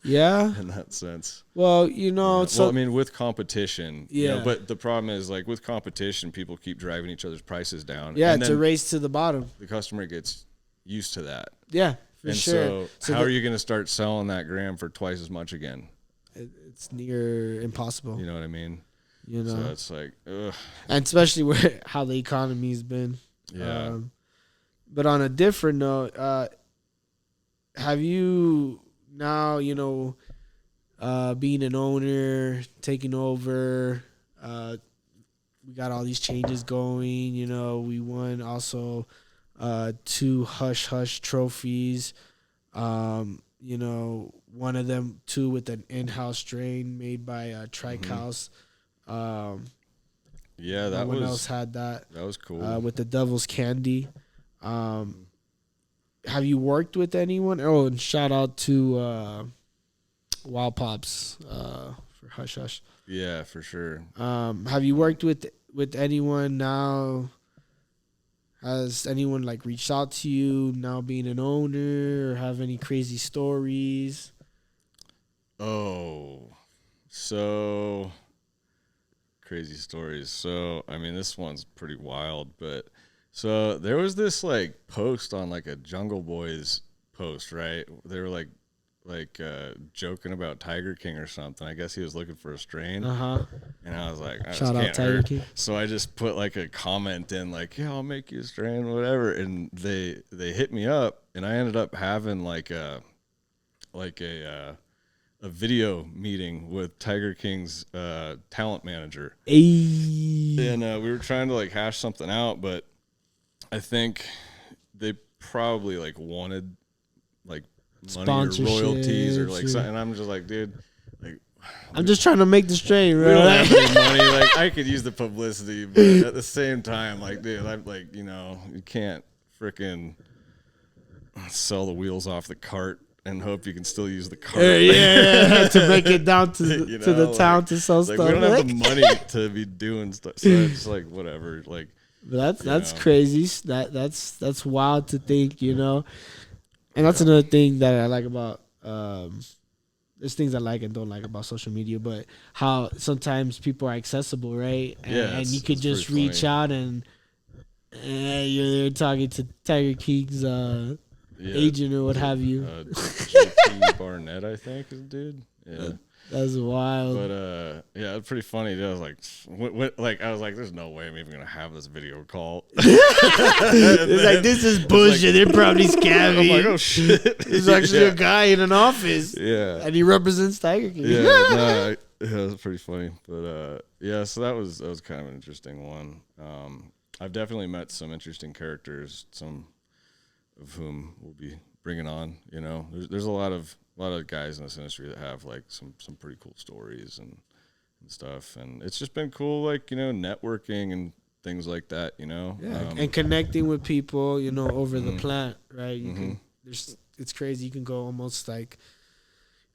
In that sense. Well, I mean, with competition, but the problem is like with competition, people keep driving each other's prices down. Yeah, it's a race to the bottom. The customer gets used to that. Yeah, for sure. So how are you going to start selling that gram for twice as much again? It's near impossible. You know what I mean? So it's like, ugh. And especially where how the economy's been. Yeah. But on a different note, have you now, being an owner, taking over, we got all these changes going, we won also 2 Hush Hush trophies. One of them 2 with an in-house strain made by Trike House. That no one else had that. That was cool. With the Devil's Candy. Have you worked with anyone? Oh, and shout out to Wild Pops for Hush Hush. Yeah, for sure. Have you worked with anyone now? Has anyone like reached out to you now being an owner, or have any crazy stories? Oh, so crazy stories. So, I mean, this one's pretty wild, but so there was this like post on like a Jungle Boys post, right? They were like joking about Tiger King or something. I guess he was looking for a strain. And I was like, shout out Tiger King. So I just put like a comment in like, yeah, I'll make you a strain, whatever. And they hit me up, and I ended up having like a video meeting with Tiger King's talent manager. And we were trying to like hash something out, but I think they probably like wanted like money or royalties or like something. And I'm just like, dude, like, I'm just trying to make the strain, right? We don't have any money. Like, I could use the publicity, but at the same time, like, dude, I'm like, you know, you can't freaking sell the wheels off the cart and hope you can still use the cart. Yeah, to make it down to to the town to sell stuff. We don't have the money to be doing stuff, so it's like whatever. Like, that's crazy. That's wild to think, you know. And that's another thing that I like about. There's things I like and don't like about social media, but how sometimes people are accessible, right? And you could just reach out and you're there talking to Tiger King's agent or what have you. JP Barnett, I think, is the dude. Yeah. That's wild. But yeah, it's pretty funny. Dude. I was like, there's no way I'm even gonna have this video call. It's like, this is bullshit. They're probably scamming. I'm like, oh shit. There's actually a guy in an office. Yeah. And he represents Tiger King. Yeah, it was pretty funny. But yeah, so that was kind of an interesting one. I've definitely met some interesting characters, some of whom we'll be bringing on. You know, there's a lot of guys in this industry that have like some pretty cool stories and stuff, and it's just been cool, like, you know, networking and things like that, you know. And connecting with people, you know, over the plant, right? You can, it's crazy. You can go almost like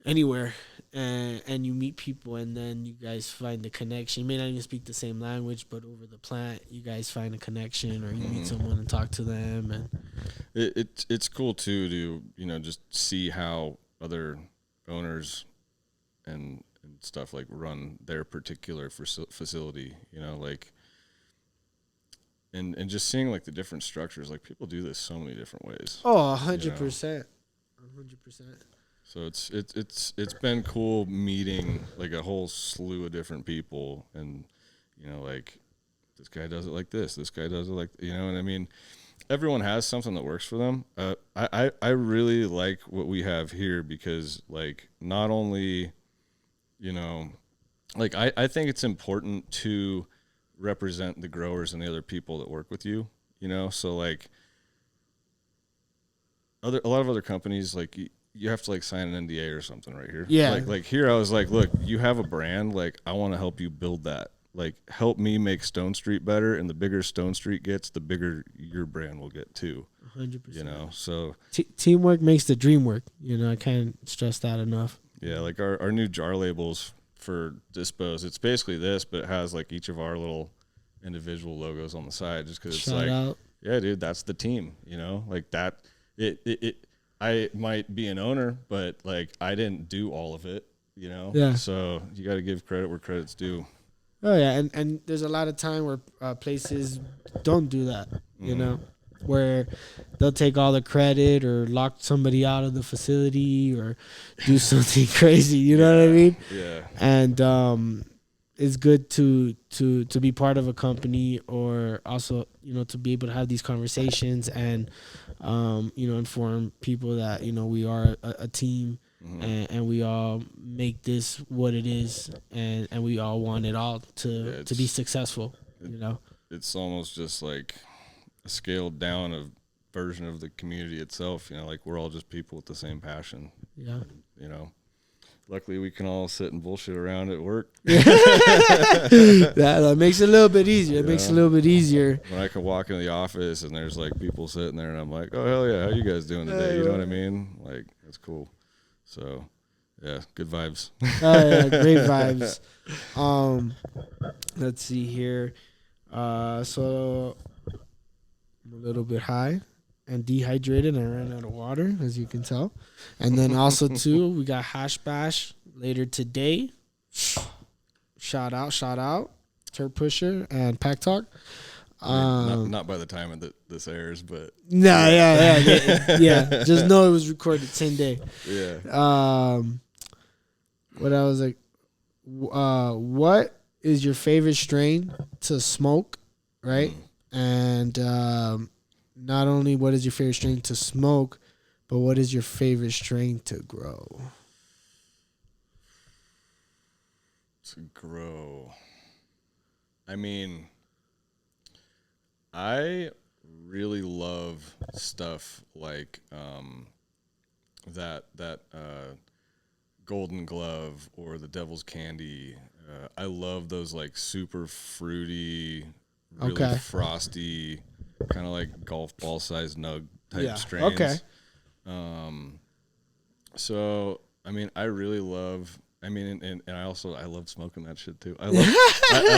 anywhere and you meet people, and then you guys find the connection. You may not even speak the same language, but over the plant you guys find a connection, or you meet someone and talk to them. And it's cool too to, you know, just see how other owners and stuff like run their particular facility, you know, like, and just seeing like the different structures. Like, people do this so many different ways. 100%. So it's been cool meeting like a whole slew of different people, and, you know, like, this guy does it like this guy does it like, you know. And I mean, everyone has something that works for them. I really like what we have here, because, like, not only, you know, like, I think it's important to represent the growers and the other people that work with you, you know. So like, a lot of other companies, like, you have to like sign an NDA or something right here. Yeah. Like here I was like, look, you have a brand, like, I want to help you build that. Like, help me make Stone Street better, and the bigger Stone Street gets, the bigger your brand will get too. 100%. You know, so teamwork makes the dream work. You know, I can't stress that enough. Yeah, like our new jar labels for Dispos, it's basically this, but it has like each of our little individual logos on the side, just because it's Shout like, out. Yeah, dude, that's the team. You know, like that. I might be an owner, but like, I didn't do all of it. You know. Yeah. So you got to give credit where credit's due. Oh yeah, and there's a lot of time where places don't do that, you know, where they'll take all the credit or lock somebody out of the facility or do something crazy, you know what I mean? Yeah. And it's good to be part of a company, or also, you know, to be able to have these conversations and you know, inform people that, you know, we are a team. And we all make this what it is, and we all want it all to be successful, you know. It's almost just like a scaled down version of the community itself, you know, like, we're all just people with the same passion. Yeah. You know, luckily we can all sit and bullshit around at work. That makes it a little bit easier. It makes it a little bit easier. When I can walk into the office and there's like people sitting there, and I'm like, oh, hell yeah, how you guys doing today? You know what I mean? Like, that's cool. So, yeah, good vibes. Yeah, great vibes. Let's see here. So I'm a little bit high and dehydrated, and I ran out of water, as you can tell. And then also too, we got Hash Bash later today. Shout out, Turp Pusher and Pack Talk. I mean, not by the time this airs, but yeah. Just know it was recorded same day. Yeah. What I was like, what is your favorite strain to smoke, right? And not only what is your favorite strain to smoke, but what is your favorite strain to grow? To grow. I mean, I really love stuff like that Golden Glove or the Devil's Candy. I love those like super fruity, really frosty, kind of like golf ball sized nug type strains. Okay. So I mean, I really love. I mean, and I love smoking that shit too. I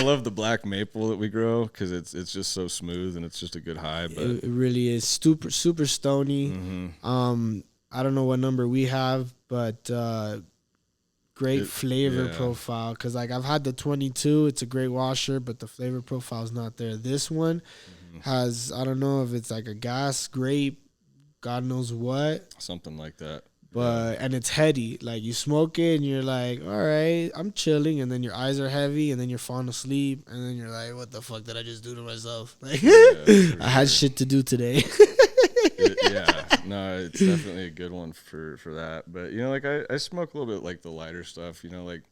love the black maple that we grow because it's just so smooth and it's just a good high. But it really is super stony. Mm-hmm. I don't know what number we have, but great flavor profile. Because like I've had the 22, it's a great washer, but the flavor profile is not there. This one has, I don't know if it's like a gas grape, God knows what, something like that. But and it's heady. Like you smoke it and you're like, all right, I'm chilling, and then your eyes are heavy, and then you're falling asleep, and then you're like, what the fuck did I just do to myself? Like I had shit to do today. No, it's definitely a good one for that. But you know, like I smoke a little bit like the lighter stuff. You know, like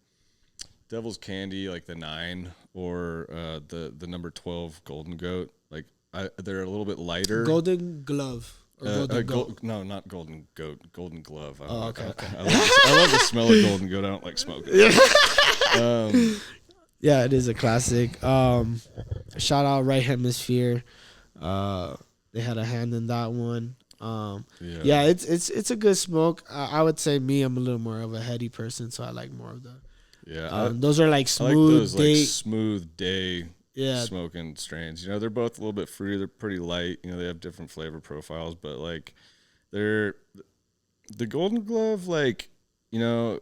Devil's Candy, like the 9 or the number 12 Golden Goat. Like they're a little bit lighter. Golden Glove. No, not Golden Goat. Golden Glove. Okay. I love the smell of Golden Goat. I don't like smoking. Yeah, it is a classic. Shout out Right Hemisphere. They had a hand in that one. It's a good smoke. I would say I'm a little more of a heady person, so I like more of the. Yeah, those are like smooth. I like those like smooth day. Smoking strains. You know, they're both a little bit fruity. They're pretty light. You know, they have different flavor profiles, but like the Golden Glove, like, you know,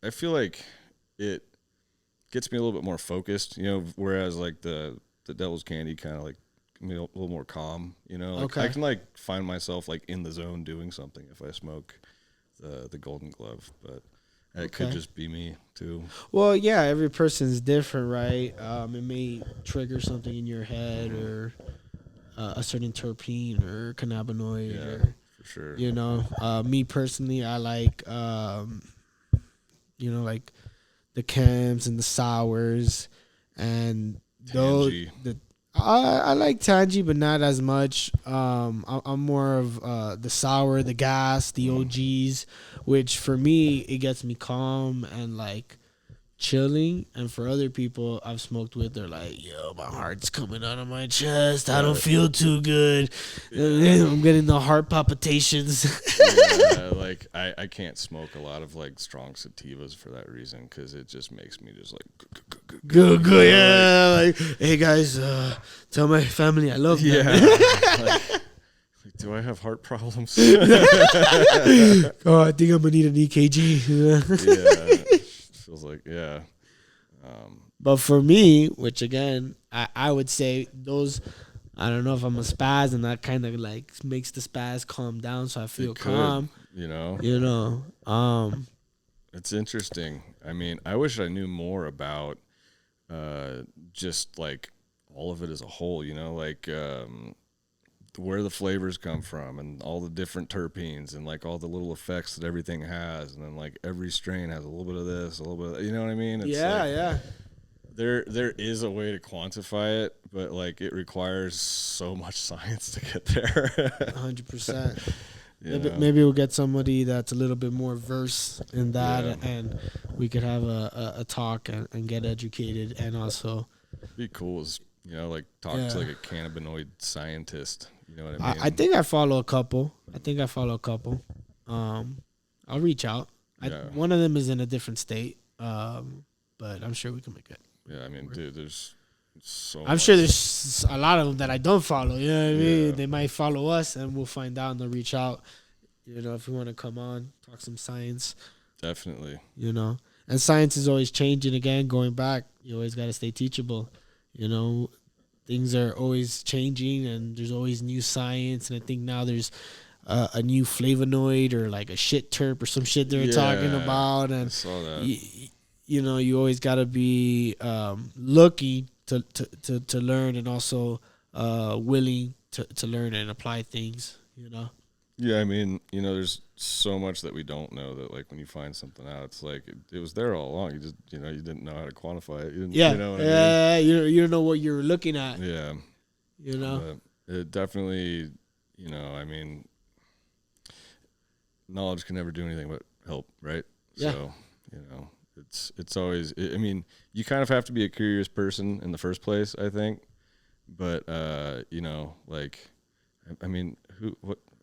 I feel like it gets me a little bit more focused, you know, whereas like the Devil's Candy kind of like me a little more calm, you know. Like I can like find myself like in the zone doing something if I smoke the Golden Glove, but it could just be me too. Well, yeah, every person's different, right? It may trigger something in your head or a certain terpene or cannabinoid. Yeah, for sure. You know, me personally, I like, you know, like the chems and the sours and Tangy. I like Tangy, but not as much. I'm more of the sour, the gas, the OGs, which for me, it gets me calm and like chilling. And for other people I've smoked with, they're like, yo, my heart's coming out of my chest. I don't feel too good. I'm getting the heart palpitations. Like I can't smoke a lot of like strong sativas for that reason, because it just makes me just like go. Yeah, like, hey guys, tell my family I love them. Like, do I have heart problems? Oh, I think I'm gonna need an EKG. Feels like But for me, which again, I would say those, I don't know if I'm a spaz, and that kind of like makes the spaz calm down, so I feel calm. You know. It's interesting. I mean, I wish I knew more about just like all of it as a whole. You know, like where the flavors come from and all the different terpenes and like all the little effects that everything has, and then like every strain has a little bit of this, a little bit of that, you know what I mean? It's there is a way to quantify it, but like it requires so much science to get there. 100%. Maybe we'll get somebody that's a little bit more versed in that, and we could have a talk and get educated, and also be cool as, you know, like talk to like a cannabinoid scientist. You know what I mean? I think I follow a couple. I'll reach out. One of them is in a different state, but I'm sure we can make it. Yeah, I mean, dude, there's so I'm sure there's a lot of them that I don't follow. You know what I mean? They might follow us, and we'll find out, and they'll reach out. You know, if you want to come on, talk some science. Definitely. You know, and science is always changing again, going back. You always got to stay teachable. You know, things are always changing and there's always new science. And I think now there's a new flavonoid or like a shit terp or some shit they were talking about. And I saw that. you know, you always got to be looking to learn and also willing to learn and apply things, you know? Yeah, I mean, you know, there's so much that we don't know that, like, when you find something out, it's like it was there all along. You just, you know, you didn't know how to quantify it. You didn't, Yeah, you know what I mean? you don't know what you're looking at. Yeah, You know, but it definitely, you know, I mean, knowledge can never do anything but help, right? Yeah. So, you know, it's always. I mean, you kind of have to be a curious person in the first place, I think. But you know, like, I mean,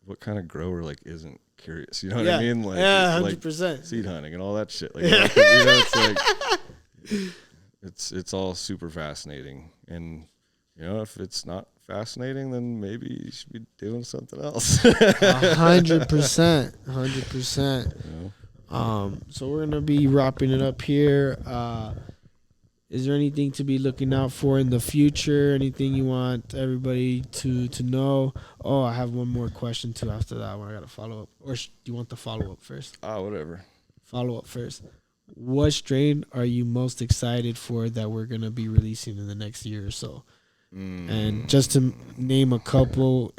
what kind of grower like isn't curious? You know what I mean? Like, 100%. Like seed hunting and all that shit. Like, you know, it's like it's all super fascinating. And you know, if it's not fascinating, then maybe you should be doing something else. 100%, 100%. You know? So we're gonna be wrapping it up here. Is there anything to be looking out for in the future? Anything you want everybody to know? Oh, I have one more question too. After that one, I got to follow up. Or do you want the follow up first? Whatever. Follow up first. What strain are you most excited for that we're gonna be releasing in the next year or so? And just to name a couple,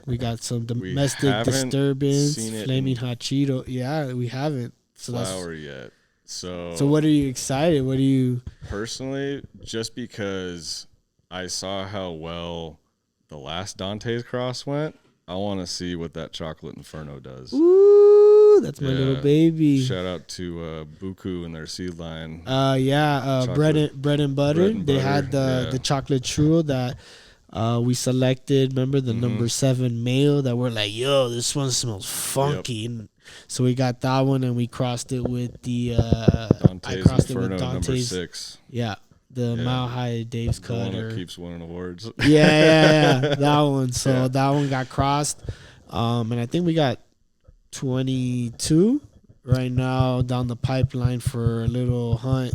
we got some domestic disturbance, flaming hot Cheeto. Yeah, we haven't. So flower yet. So what are you excited? What do you personally? Just because I saw how well the last Dante's Cross went, I want to see what that Chocolate Inferno does. Ooh, that's my little baby. Shout out to Buku and their seed line. Bread and butter. They had the chocolate churro that we selected. Remember the number 7 male that we're like, yo, this one smells funky. Yep. So we got that one and we crossed it with the Dante's Inferno number 6. Yeah. The Mile High Dave's Cut. The one that keeps winning awards. Yeah. That one. So that one got crossed. And I think we got 22 right now down the pipeline for a little hunt.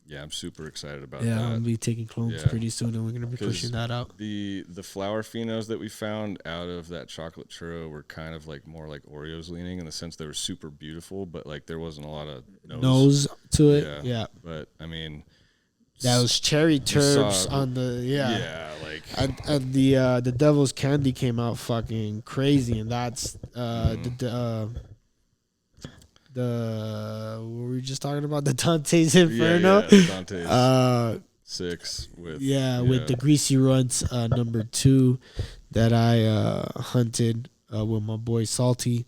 Yeah, I'm super excited about that. Yeah, I'm gonna be taking clones pretty soon, and we're gonna be pushing that out. The flower phenos that we found out of that chocolate churro were kind of like more like Oreos leaning in the sense they were super beautiful, but like there wasn't a lot of nose to it. Yeah. But I mean, that was cherry terps on the and the Devil's Candy came out fucking crazy, and that's what were we just talking about? The Dante's Inferno. Yeah, Dante's 6 with with the Greasy Runts number 2 that I hunted with my boy Salty.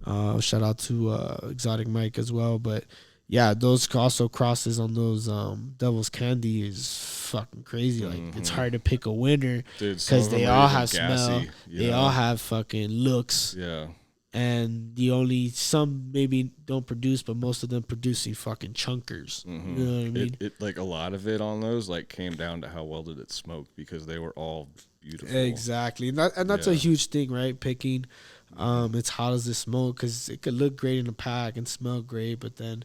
Shout out to Exotic Mike as well. But yeah, those also crosses on those Devil's Candy is fucking crazy. Like it's hard to pick a winner because they all have smell. They all have fucking looks. Yeah. And some maybe don't produce, but most of them producing fucking chunkers. You know what I mean? It like a lot of it on those like came down to how well did it smoke because they were all beautiful. Exactly, and that's a huge thing, right? Picking, it's how does this smoke? Because it could look great in a pack and smell great, but then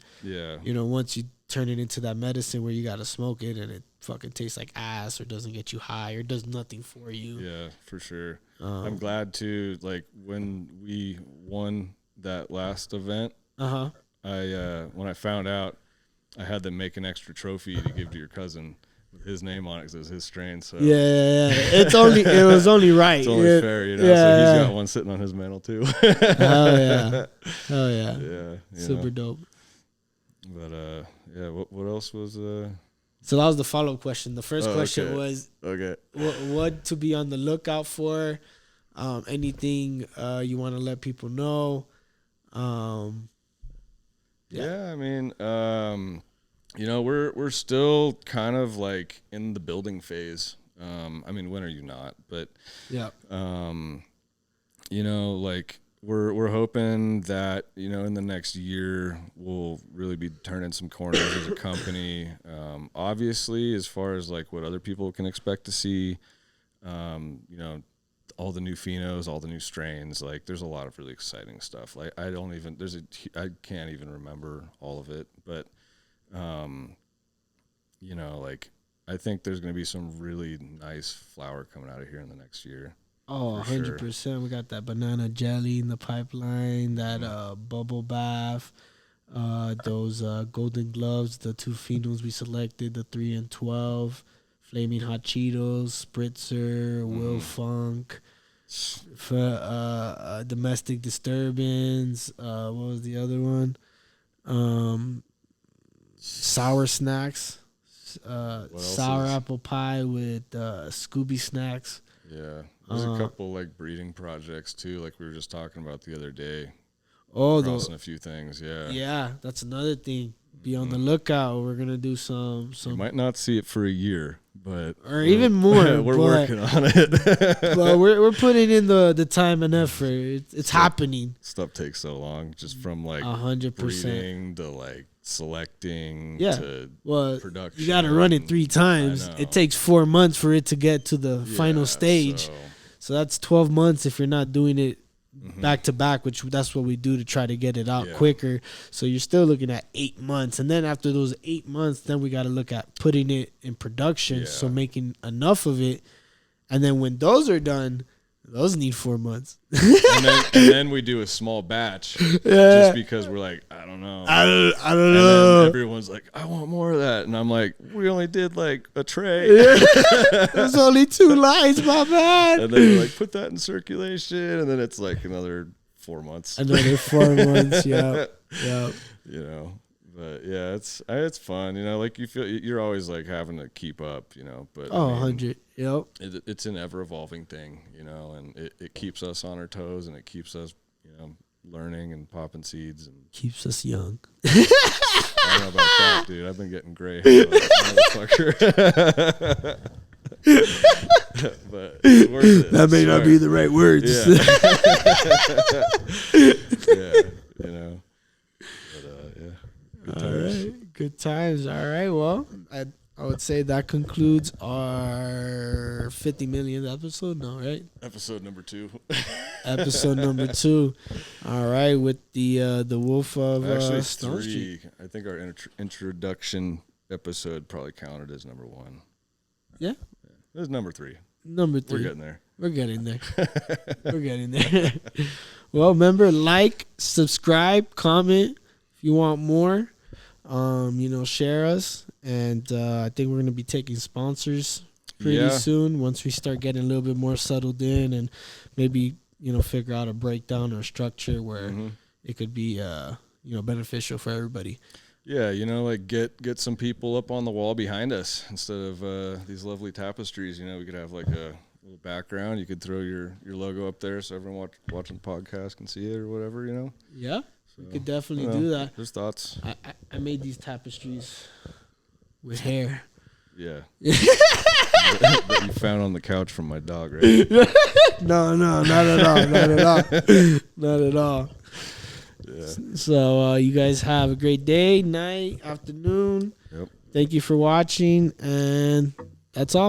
once you turn it into that medicine where you gotta smoke it and it fucking tastes like ass or doesn't get you high or does nothing for you. Yeah, for sure. I'm glad to like when we won that last event. I when I found out, I had them make an extra trophy to give to your cousin with his name on it because it was his strain. So it was only right. It's only fair, you know. So he's got one sitting on his mantle too. Hell yeah. Yeah. Super dope. But what else was So that was the follow-up question. The first question was what to be on the lookout for, anything you want to let people know. I mean, we're still kind of like in the building phase. I mean, when are you not? But like we're hoping that in the next year we'll really be turning some corners as a company. Obviously, as far as like what other people can expect to see, all the new phenos, all the new strains. Like, there's a lot of really exciting stuff. Like, I can't even remember all of it, but like I think there's going to be some really nice flower coming out of here in the next year. Oh, 100%. We got that banana jelly in the pipeline, that bubble bath, those golden gloves, the 2 phenols we selected, the 3 and 12, flaming hot Cheetos, spritzer, Will Funk, for domestic disturbance. What was the other one? Sour snacks, sour apple pie with Scooby snacks. Yeah, there's a couple like breeding projects too, like we were just talking about the other day. Oh, crossing a few things, yeah. Yeah, that's another thing. Be on the lookout. We're gonna do some. You might not see it for a year, but or even more. We're working on it. Well, we're putting in the time and effort. It's happening. Stuff takes so long, just from like 100% breeding to like selecting to production. You got to run it 3 times. It takes 4 months for it to get to the final stage. So that's 12 months if you're not doing it back to back, which that's what we do to try to get it out quicker. So you're still looking at 8 months. And then after those 8 months, then we got to look at putting it in production. So making enough of it. And then when those are done, those need 4 months. and then we do a small batch just because we're like, I don't know. I don't and know. Then everyone's like, I want more of that. And I'm like, we only did like a tray. There's only 2 lines, my bad. And then we're like, put that in circulation. And then it's like another 4 months. Another 4 months, yeah. You know, but yeah, it's fun. You know, like you feel you're always like having to keep up, you know. But 100, yep. It's an ever evolving thing, you know, and it keeps us on our toes and it keeps us, you know, learning and popping seeds and keeps us young. I don't know about that, dude. I've been getting gray hair, motherfucker. But it's worth it. That may not be the right words. You know. But All right, good times. All right, well, I would say that concludes our 50 millionth episode. No, right? Episode number 2. Episode number 2. All right, with the Wolf of actually Stone 3. Street. I think our introduction episode probably counted as number 1. Yeah, it was number 3. Number 3. We're getting there. We're getting there. We're getting there. Well, remember, like, subscribe, comment if you want more. You know, share us. And I think we're going to be taking sponsors pretty soon once we start getting a little bit more settled in and maybe, you know, figure out a breakdown or structure where it could be, you know, beneficial for everybody. Yeah, you know, like get some people up on the wall behind us instead of these lovely tapestries. You know, we could have like a little background. You could throw your logo up there so everyone watching the podcast can see it or whatever, you know? Yeah, so, we could definitely do that. There's thoughts. I made these tapestries with hair. Yeah. that you found on the couch from my dog, right? No, not at all. Not at all. Not at all. Yeah. So you guys have a great day, night, afternoon. Yep. Thank you for watching, and that's all.